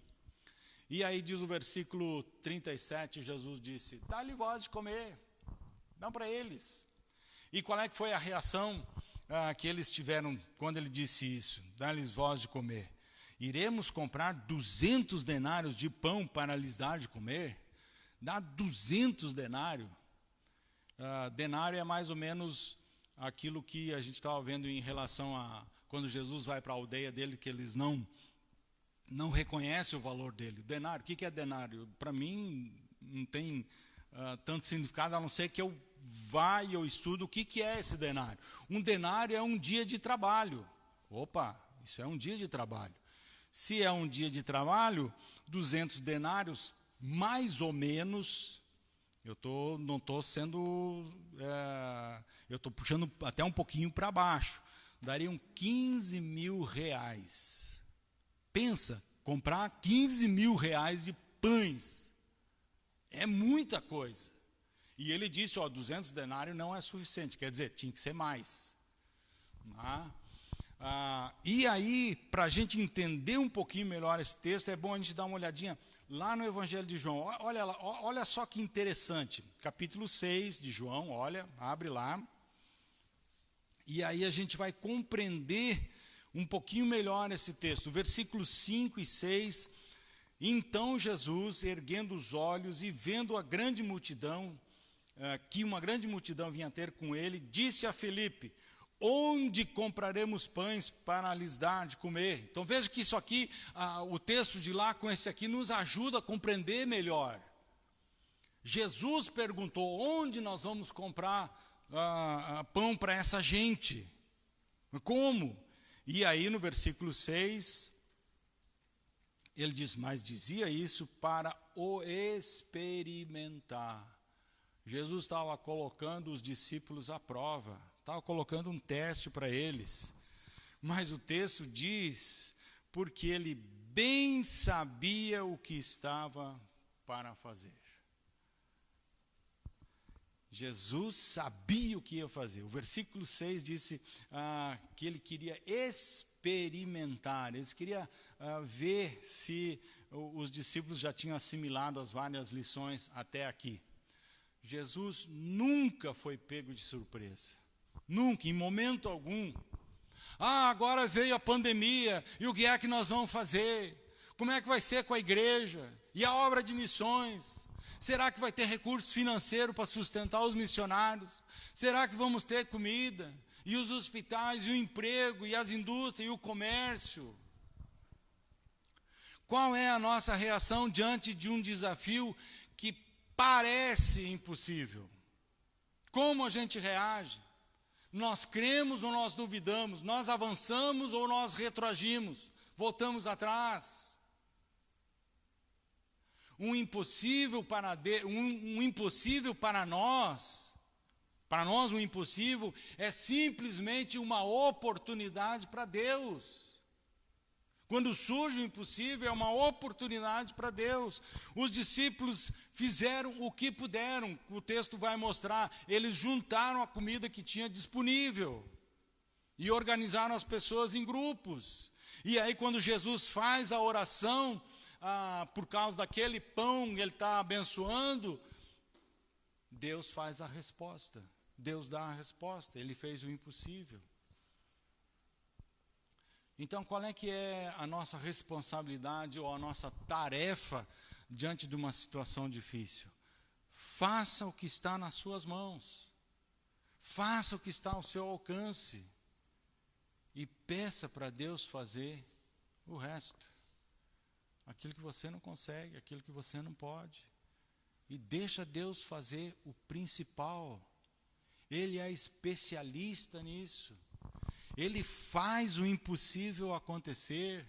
E aí diz o versículo 37, Jesus disse, dá-lhe voz de comer, dá para eles. E qual é que foi a reação que eles tiveram quando ele disse isso? Dá-lhes voz de comer. Iremos comprar 200 denários de pão para lhes dar de comer? Dá 200 denários. Denário é mais ou menos aquilo que a gente estava vendo em relação a quando Jesus vai para a aldeia dele, que eles não reconhecem o valor dele. Denário, o que é denário? Para mim não tem tanto significado, a não ser que eu vá e eu estudo o que é esse denário. Um denário é um dia de trabalho. Opa, isso é um dia de trabalho. Se é um dia de trabalho, 200 denários, mais ou menos, eu estou puxando até um pouquinho para baixo, dariam 15 mil reais. Pensa, comprar 15 mil reais de pães, é muita coisa. E ele disse, 200 denários não é suficiente, quer dizer, tinha que ser mais. E aí, para a gente entender um pouquinho melhor esse texto, é bom a gente dar uma olhadinha lá no Evangelho de João. Olha só que interessante, capítulo 6 de João, abre lá. E aí a gente vai compreender um pouquinho melhor esse texto. Versículos 5 e 6, então Jesus, erguendo os olhos e vendo a grande multidão, que uma grande multidão vinha ter com ele, disse a Filipe, onde compraremos pães para lhes dar de comer? Então veja que isso aqui, o texto de lá com esse aqui, nos ajuda a compreender melhor. Jesus perguntou, onde nós vamos comprar pão para essa gente? Como? E aí no versículo 6, ele diz, mas dizia isso para o experimentar. Jesus estava colocando os discípulos à prova, estava colocando um teste para eles. Mas o texto diz, porque ele bem sabia o que estava para fazer. Jesus sabia o que ia fazer. O versículo 6 disse que ele queria experimentar, ele queria ver se os discípulos já tinham assimilado as várias lições até aqui. Jesus nunca foi pego de surpresa. Nunca, em momento algum. Agora veio a pandemia, e o que é que nós vamos fazer? Como é que vai ser com a igreja? E a obra de missões? Será que vai ter recurso financeiro para sustentar os missionários? Será que vamos ter comida? E os hospitais, e o emprego, e as indústrias, e o comércio? Qual é a nossa reação diante de um desafio que parece impossível? Como a gente reage? Nós cremos ou nós duvidamos? Nós avançamos ou nós retroagimos? Voltamos atrás? Um impossível para nós um impossível é simplesmente uma oportunidade para Deus. Quando surge o impossível, é uma oportunidade para Deus. Os discípulos fizeram o que puderam, o texto vai mostrar. Eles juntaram a comida que tinha disponível e organizaram as pessoas em grupos. E aí, quando Jesus faz a oração, por causa daquele pão que ele está abençoando, Deus faz a resposta. Deus dá a resposta. Ele fez o impossível. Então, qual é que é a nossa responsabilidade ou a nossa tarefa diante de uma situação difícil? Faça o que está nas suas mãos. Faça o que está ao seu alcance. E peça para Deus fazer o resto. Aquilo que você não consegue, aquilo que você não pode. E deixa Deus fazer o principal. Ele é especialista nisso. Ele faz o impossível acontecer.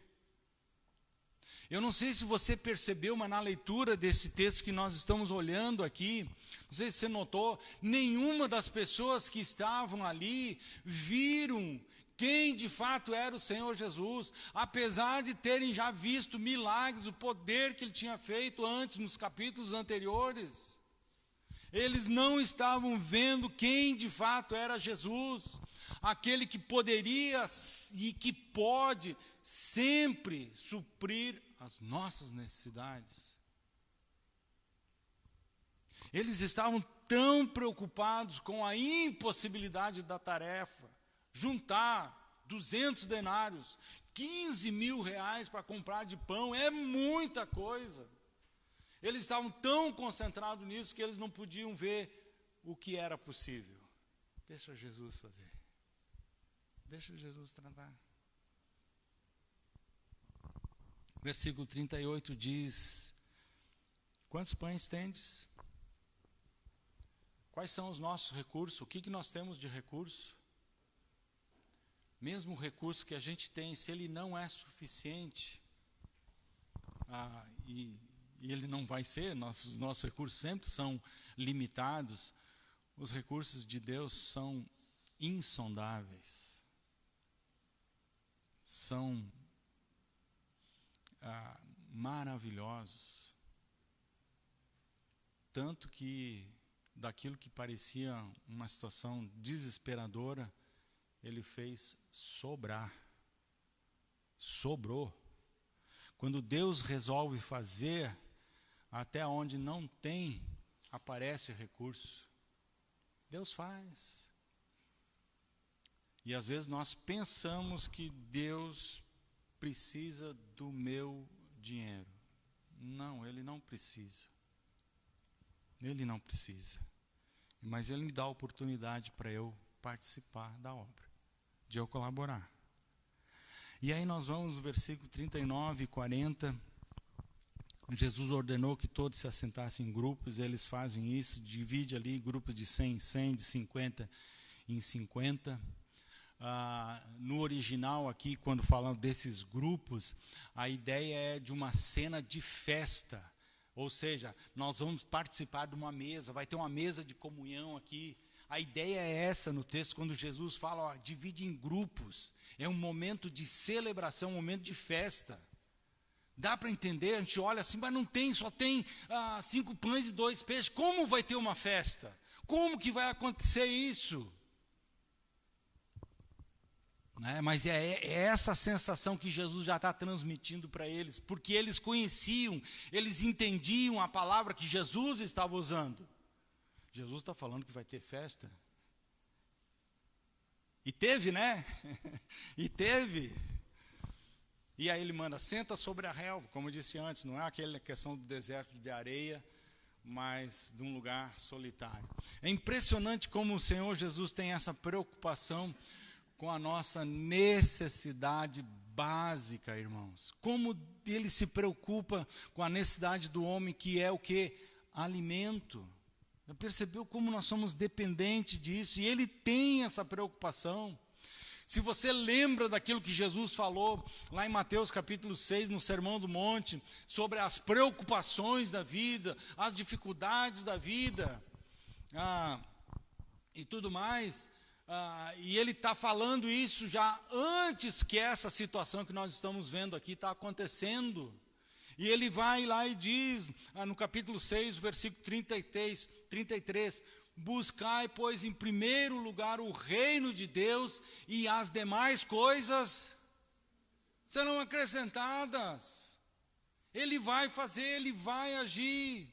Eu não sei se você percebeu, mas na leitura desse texto que nós estamos olhando aqui, não sei se você notou, nenhuma das pessoas que estavam ali viram quem de fato era o Senhor Jesus, apesar de terem já visto milagres, o poder que ele tinha feito antes, nos capítulos anteriores. Eles não estavam vendo quem de fato era Jesus, aquele que poderia e que pode sempre suprir as nossas necessidades. Eles estavam tão preocupados com a impossibilidade da tarefa, juntar 200 denários, 15 mil reais para comprar de pão, é muita coisa. Eles estavam tão concentrados nisso que eles não podiam ver o que era possível. Deixa Jesus fazer. Deixa Jesus tratar. Versículo 38 diz: quantos pães tendes? Quais são os nossos recursos? O que nós temos de recurso? Mesmo o recurso que a gente tem, se ele não é suficiente, e ele não vai ser, nossos recursos sempre são limitados, os recursos de Deus são insondáveis. São maravilhosos. Tanto que, daquilo que parecia uma situação desesperadora, ele fez sobrar. Sobrou. Quando Deus resolve fazer, até onde não tem, aparece recurso. Deus faz. E às vezes nós pensamos que Deus precisa do meu dinheiro. Não, Ele não precisa. Ele não precisa. Mas Ele me dá a oportunidade para eu participar da obra, de eu colaborar. E aí nós vamos no versículo 39 e 40. Jesus ordenou que todos se assentassem em grupos, eles fazem isso, divide ali grupos de 100 em 100, de 50 em 50. No original aqui, quando falam desses grupos, a ideia é de uma cena de festa. Ou seja, nós vamos participar de uma mesa, vai ter uma mesa de comunhão aqui. A ideia é essa no texto, quando Jesus fala, ó, divide em grupos. É um momento de celebração, um momento de festa. Dá para entender? A gente olha assim, mas não tem, só tem 5 pães e 2 peixes. Como vai ter uma festa? Como que vai acontecer isso? Né? Mas é essa sensação que Jesus já está transmitindo para eles, porque eles conheciam, eles entendiam a palavra que Jesus estava usando. Jesus está falando que vai ter festa. E teve, né? E teve. E aí ele manda, senta sobre a relva, como eu disse antes, não é aquela questão do deserto de areia, mas de um lugar solitário. É impressionante como o Senhor Jesus tem essa preocupação com a nossa necessidade básica, irmãos. Como ele se preocupa com a necessidade do homem, que é o quê? Alimento. Percebeu como nós somos dependentes disso? E ele tem essa preocupação. Se você lembra daquilo que Jesus falou lá em Mateus capítulo 6, no Sermão do Monte, sobre as preocupações da vida, as dificuldades da vida, e tudo mais, e ele está falando isso já antes que essa situação que nós estamos vendo aqui está acontecendo. E ele vai lá e diz, no capítulo 6, versículo 33, buscai, pois, em primeiro lugar o reino de Deus, e as demais coisas serão acrescentadas. Ele vai fazer, ele vai agir.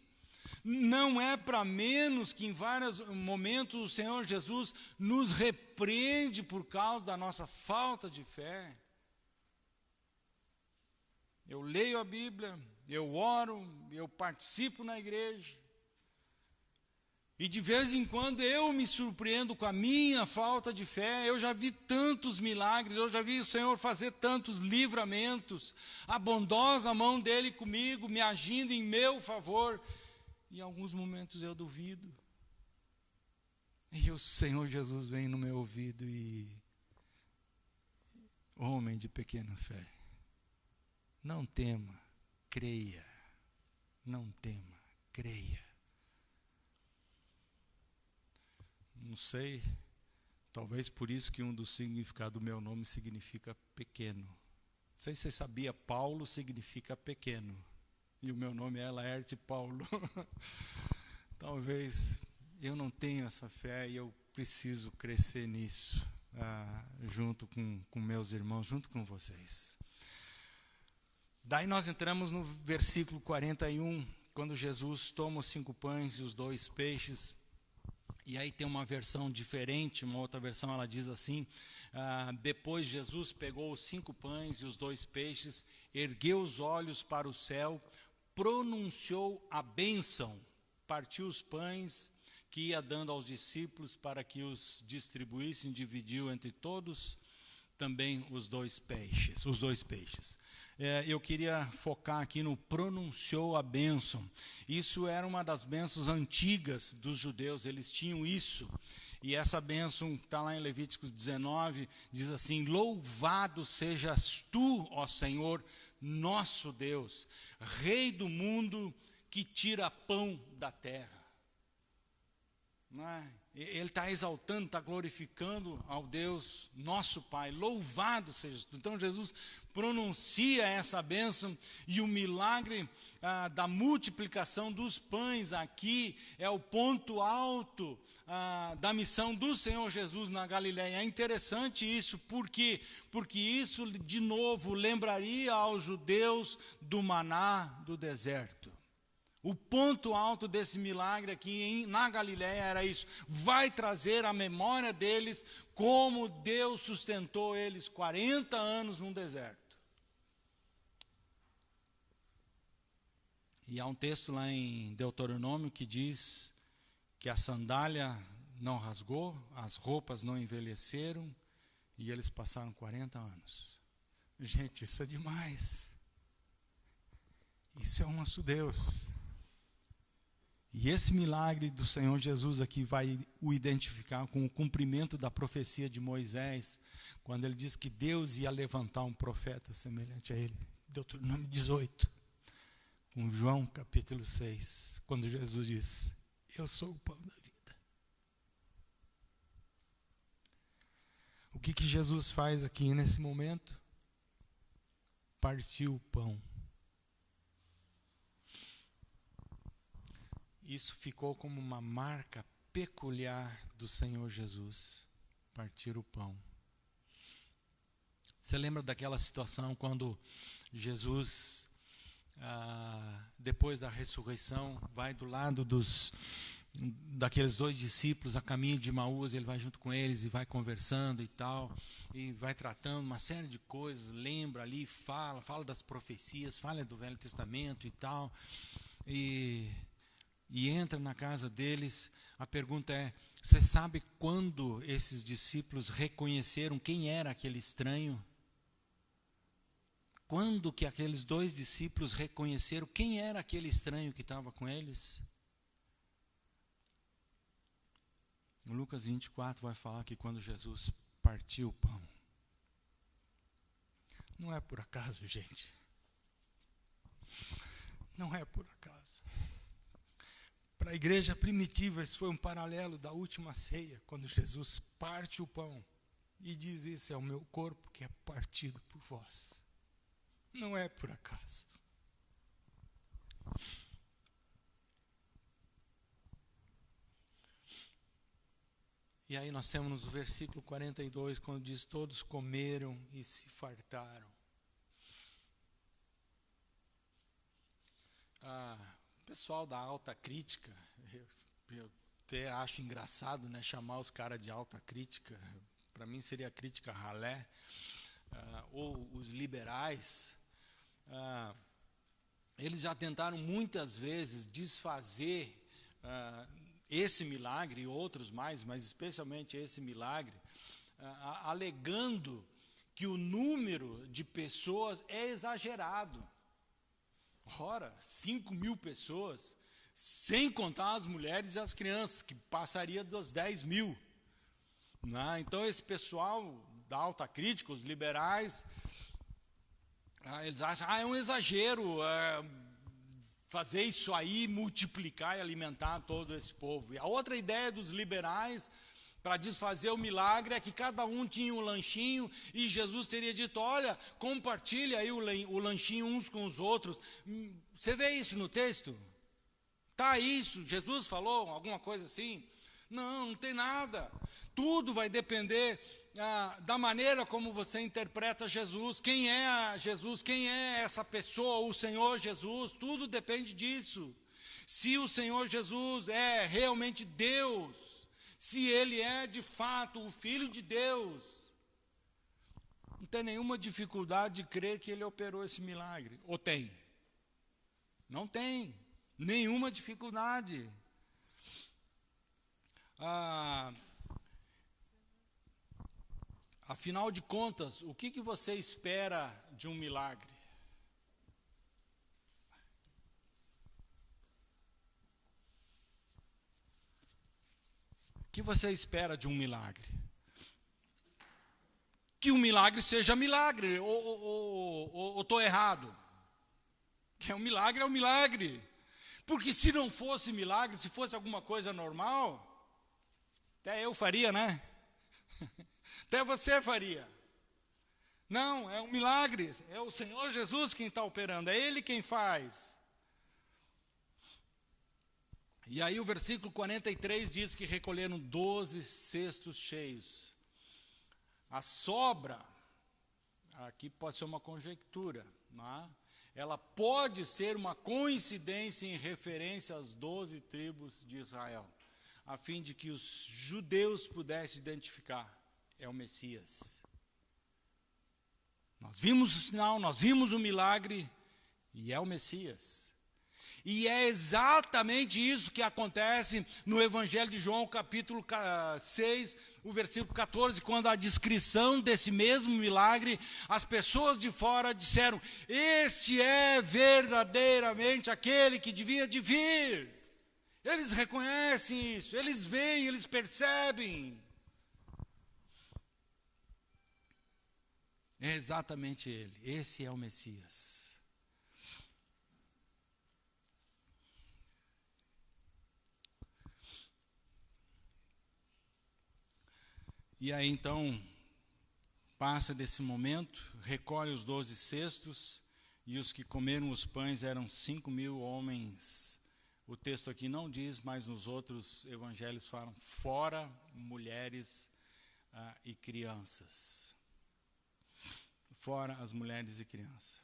Não é para menos que em vários momentos o Senhor Jesus nos repreende por causa da nossa falta de fé. Eu leio a Bíblia, eu oro, eu participo na igreja. E de vez em quando eu me surpreendo com a minha falta de fé. Eu já vi tantos milagres, eu já vi o Senhor fazer tantos livramentos. A bondosa mão dele comigo, me agindo em meu favor. E em alguns momentos eu duvido. E o Senhor Jesus vem no meu ouvido e... homem de pequena fé. Não tema, creia. Não tema, creia. Não sei, talvez por isso que um dos significados do meu nome significa pequeno. Não sei se você sabia, Paulo significa pequeno. E o meu nome é Laerte Paulo. Talvez eu não tenha essa fé e eu preciso crescer nisso, junto com meus irmãos, junto com vocês. Daí nós entramos no versículo 41, quando Jesus toma os 5 pães e os 2 peixes, e aí tem uma versão diferente, uma outra versão ela diz assim, depois Jesus pegou os 5 pães e os 2 peixes, ergueu os olhos para o céu, pronunciou a bênção, partiu os pães que ia dando aos discípulos para que os distribuíssem, dividiu entre todos também os 2 peixes. Eu queria focar aqui no pronunciou a bênção. Isso era uma das bênçãos antigas dos judeus, eles tinham isso. E essa bênção está lá em Levíticos 19, diz assim, louvado sejas tu, ó Senhor, nosso Deus, Rei do mundo que tira pão da terra. Não é? Ele está exaltando, está glorificando ao Deus, nosso Pai, louvado seja tu. Então Jesus pronuncia essa bênção e o milagre da multiplicação dos pães aqui é o ponto alto da missão do Senhor Jesus na Galileia. É interessante isso, por quê? Porque isso de novo lembraria aos judeus do maná do deserto. O ponto alto desse milagre aqui na Galileia era isso. Vai trazer à memória deles como Deus sustentou eles 40 anos num deserto. E há um texto lá em Deuteronômio que diz que a sandália não rasgou, as roupas não envelheceram e eles passaram 40 anos. Gente, isso é demais. Isso é o nosso Deus. E esse milagre do Senhor Jesus aqui vai o identificar com o cumprimento da profecia de Moisés, quando ele diz que Deus ia levantar um profeta semelhante a ele. Deuteronômio 18, com João capítulo 6, quando Jesus diz, eu sou o pão da vida. O que Jesus faz aqui nesse momento? Partiu o pão. Isso ficou como uma marca peculiar do Senhor Jesus, partir o pão. Você lembra daquela situação quando Jesus, depois da ressurreição, vai do lado daqueles 2 discípulos a caminho de Emaús, ele vai junto com eles e vai conversando e tal, e vai tratando uma série de coisas, lembra ali, fala das profecias, fala do Velho Testamento e tal, e entra na casa deles. A pergunta é: você sabe quando esses discípulos reconheceram quem era aquele estranho? Quando que aqueles 2 discípulos reconheceram quem era aquele estranho que estava com eles? O Lucas 24 vai falar que quando Jesus partiu o pão. Não é por acaso, gente. Não é por acaso. Para a igreja primitiva, esse foi um paralelo da última ceia, quando Jesus parte o pão e diz: esse é o meu corpo que é partido por vós. Não é por acaso. E aí nós temos no versículo 42, quando diz: todos comeram e se fartaram. O pessoal da alta crítica, eu até acho engraçado, né, chamar os caras de alta crítica. Para mim seria crítica ralé, ou os liberais. Eles já tentaram muitas vezes desfazer esse milagre e outros mais, mas especialmente esse milagre, alegando que o número de pessoas é exagerado. Ora, 5.000 pessoas, sem contar as mulheres e as crianças, que passaria dos 10.000. Né? Então esse pessoal da alta crítica, os liberais, eles acham é um exagero fazer isso aí, multiplicar e alimentar todo esse povo. E a outra ideia dos liberais, para desfazer o milagre, é que cada um tinha um lanchinho e Jesus teria dito: olha, compartilha aí o lanchinho uns com os outros. Você vê isso no texto? Tá isso? Jesus falou alguma coisa assim? Não tem nada. Tudo vai depender da maneira como você interpreta Jesus. Quem é Jesus? Quem é essa pessoa? O Senhor Jesus? Tudo depende disso. Se o Senhor Jesus é realmente Deus, se Ele é de fato o Filho de Deus, não tem nenhuma dificuldade de crer que Ele operou esse milagre. Ou tem? Não tem nenhuma dificuldade. Afinal de contas, o que você espera de um milagre? O que você espera de um milagre? Que um milagre seja milagre, ou estou errado? Que é um milagre. Porque se não fosse milagre, se fosse alguma coisa normal, até eu faria, né? Até você faria. Não, é um milagre. É o Senhor Jesus quem está operando. É Ele quem faz. E aí o versículo 43 diz que recolheram 12 cestos cheios. A sobra, aqui pode ser uma conjectura, não é? Ela pode ser uma coincidência em referência às 12 tribos de Israel, a fim de que os judeus pudessem identificar: é o Messias. Nós vimos o sinal, nós vimos o milagre, e é o Messias. E é exatamente isso que acontece no Evangelho de João, capítulo 6, o versículo 14, quando a descrição desse mesmo milagre, as pessoas de fora disseram: este é verdadeiramente aquele que devia de vir. Eles reconhecem isso, eles veem, eles percebem. É exatamente ele, esse é o Messias. E aí então, passa desse momento, recolhe os 12 cestos, e os que comeram os pães eram 5.000 homens. O texto aqui não diz, mas nos outros evangelhos falam, fora mulheres e crianças. Fora as mulheres e crianças.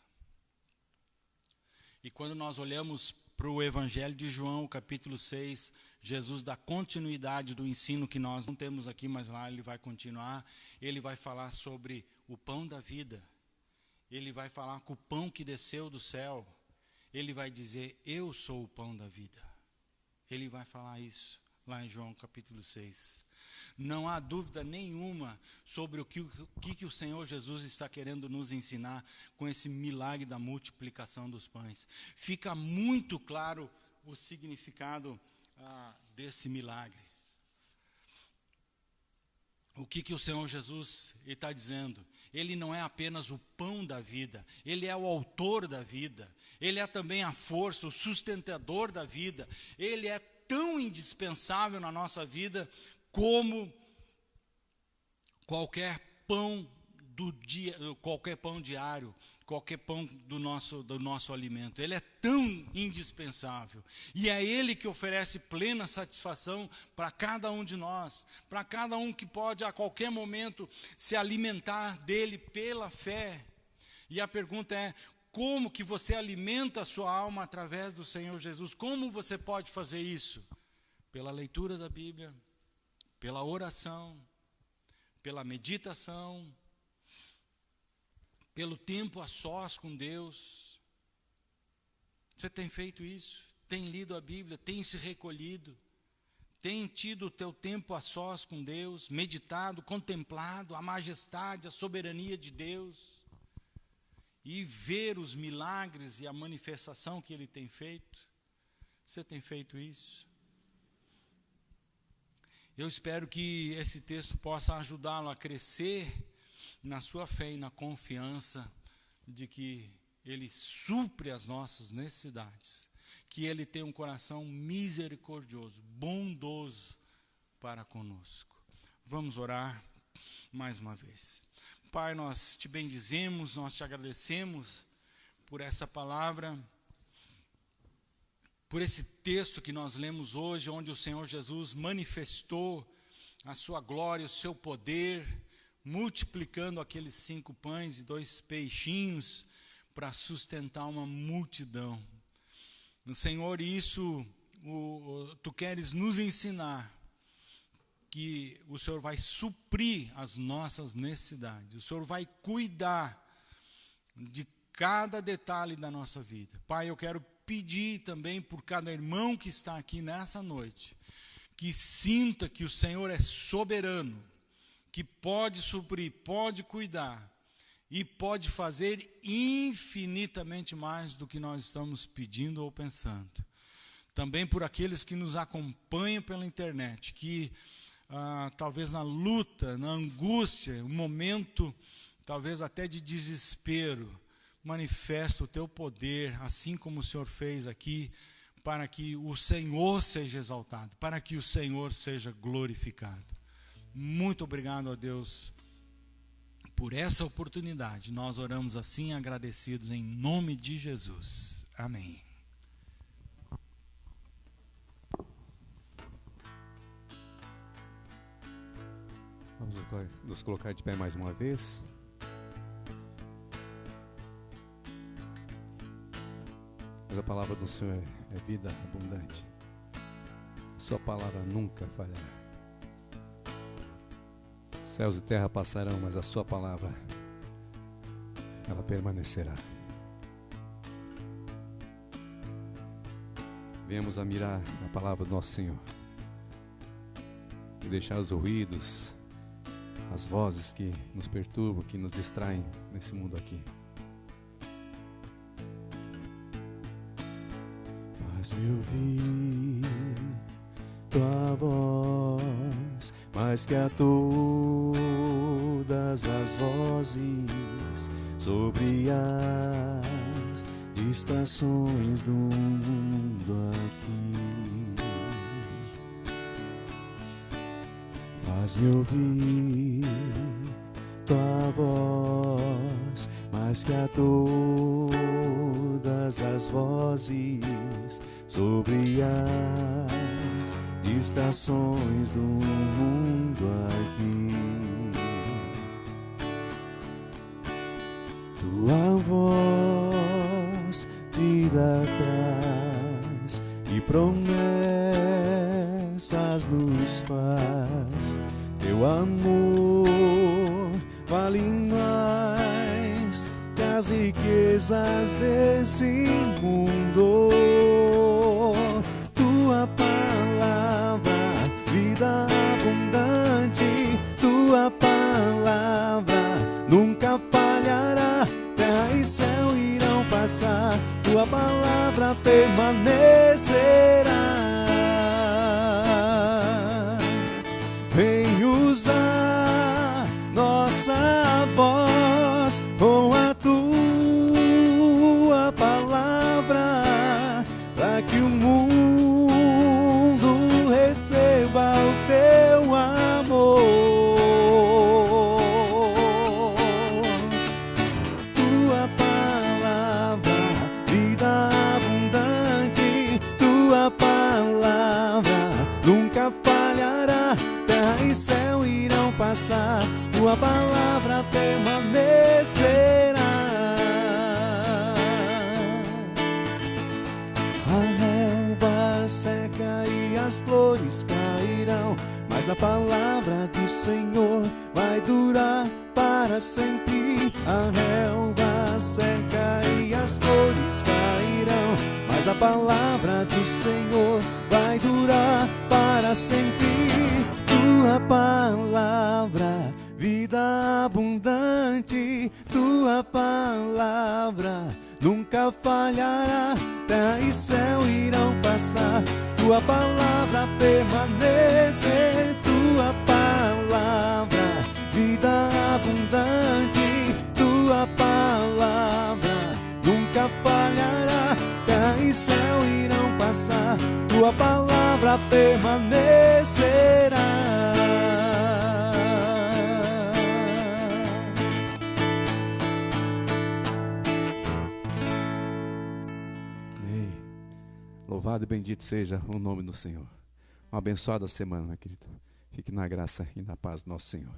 E quando nós olhamos para o Evangelho de João, capítulo 6, Jesus dá continuidade do ensino que nós não temos aqui, mas lá ele vai continuar. Ele vai falar sobre o pão da vida. Ele vai falar com o pão que desceu do céu. Ele vai dizer, eu sou o pão da vida. Ele vai falar isso lá em João capítulo 6. Não há dúvida nenhuma sobre o que o Senhor Jesus está querendo nos ensinar com esse milagre da multiplicação dos pães. Fica muito claro o significado desse milagre. O que o Senhor Jesus está dizendo? Ele não é apenas o pão da vida, Ele é o autor da vida, Ele é também a força, o sustentador da vida, Ele é tão indispensável na nossa vida como qualquer pão do dia, qualquer pão diário, qualquer pão do nosso alimento. Ele é tão indispensável. E é Ele que oferece plena satisfação para cada um de nós, para cada um que pode a qualquer momento se alimentar dele pela fé. E a pergunta é, como que você alimenta a sua alma através do Senhor Jesus? Como você pode fazer isso? Pela leitura da Bíblia, pela oração, pela meditação, pelo tempo a sós com Deus. Você tem feito isso? Tem lido a Bíblia? Tem se recolhido? Tem tido o teu tempo a sós com Deus? Meditado, contemplado a majestade, a soberania de Deus? E ver os milagres e a manifestação que Ele tem feito? Você tem feito isso? Eu espero que esse texto possa ajudá-lo a crescer na sua fé e na confiança de que Ele supre as nossas necessidades, que Ele tem um coração misericordioso, bondoso para conosco. Vamos orar mais uma vez. Pai, nós te bendizemos, nós te agradecemos por essa palavra, por esse texto que nós lemos hoje, onde o Senhor Jesus manifestou a sua glória, o seu poder, multiplicando aqueles 5 pães e 2 peixinhos para sustentar uma multidão. Senhor, isso Tu queres nos ensinar que o Senhor vai suprir as nossas necessidades, o Senhor vai cuidar de cada detalhe da nossa vida. Pai, eu quero pedir também por cada irmão que está aqui nessa noite, que sinta que o Senhor é soberano, que pode suprir, pode cuidar e pode fazer infinitamente mais do que nós estamos pedindo ou pensando. Também por aqueles que nos acompanham pela internet, que talvez na luta, na angústia, um momento talvez até de desespero, manifesta o teu poder, assim como o Senhor fez aqui, para que o Senhor seja exaltado, para que o Senhor seja glorificado. Muito obrigado a Deus por essa oportunidade. Nós oramos assim agradecidos em nome de Jesus. Amém. Vamos nos colocar de pé mais uma vez. Mas a palavra do Senhor é vida abundante. Sua palavra nunca falhará. Céus e terra passarão, mas a sua palavra, ela permanecerá. Venhamos a mirar a palavra do nosso Senhor e deixar os ruídos, as vozes que nos perturbam, que nos distraem nesse mundo aqui. Faz-me ouvir tua voz, mais que a todas as vozes, sobre as estações do mundo aqui. Faz-me ouvir tua voz, mais que a todas as vozes, sobre as distrações do mundo aqui. Tua voz vida traz e promessas nos faz. Teu amor vale mais que as riquezas desse mundo. Tua palavra, vida abundante, tua palavra nunca falhará. Terra e céu irão passar, tua palavra permanecerá. Vem usar nossa voz com a tua palavra, para que o mundo receba o teu amor. Tua palavra, vida abundante, tua palavra nunca falhará. Terra e céu irão passar, tua palavra permanecerá. A relva seca e as flores cairão, mas a palavra do Senhor vai durar para sempre. A relva seca e as flores cairão, mas a palavra do Senhor vai durar para sempre. Tua palavra, vida abundante, tua palavra nunca falhará. Terra e céu irão passar, tua palavra permanecer. Tua palavra, vida abundante, tua palavra nunca falhará. Terra e céu irão passar, tua palavra permanecerá. Amém. Louvado e bendito seja o nome do Senhor. Uma abençoada semana, meu querido. Fique na graça e na paz do nosso Senhor.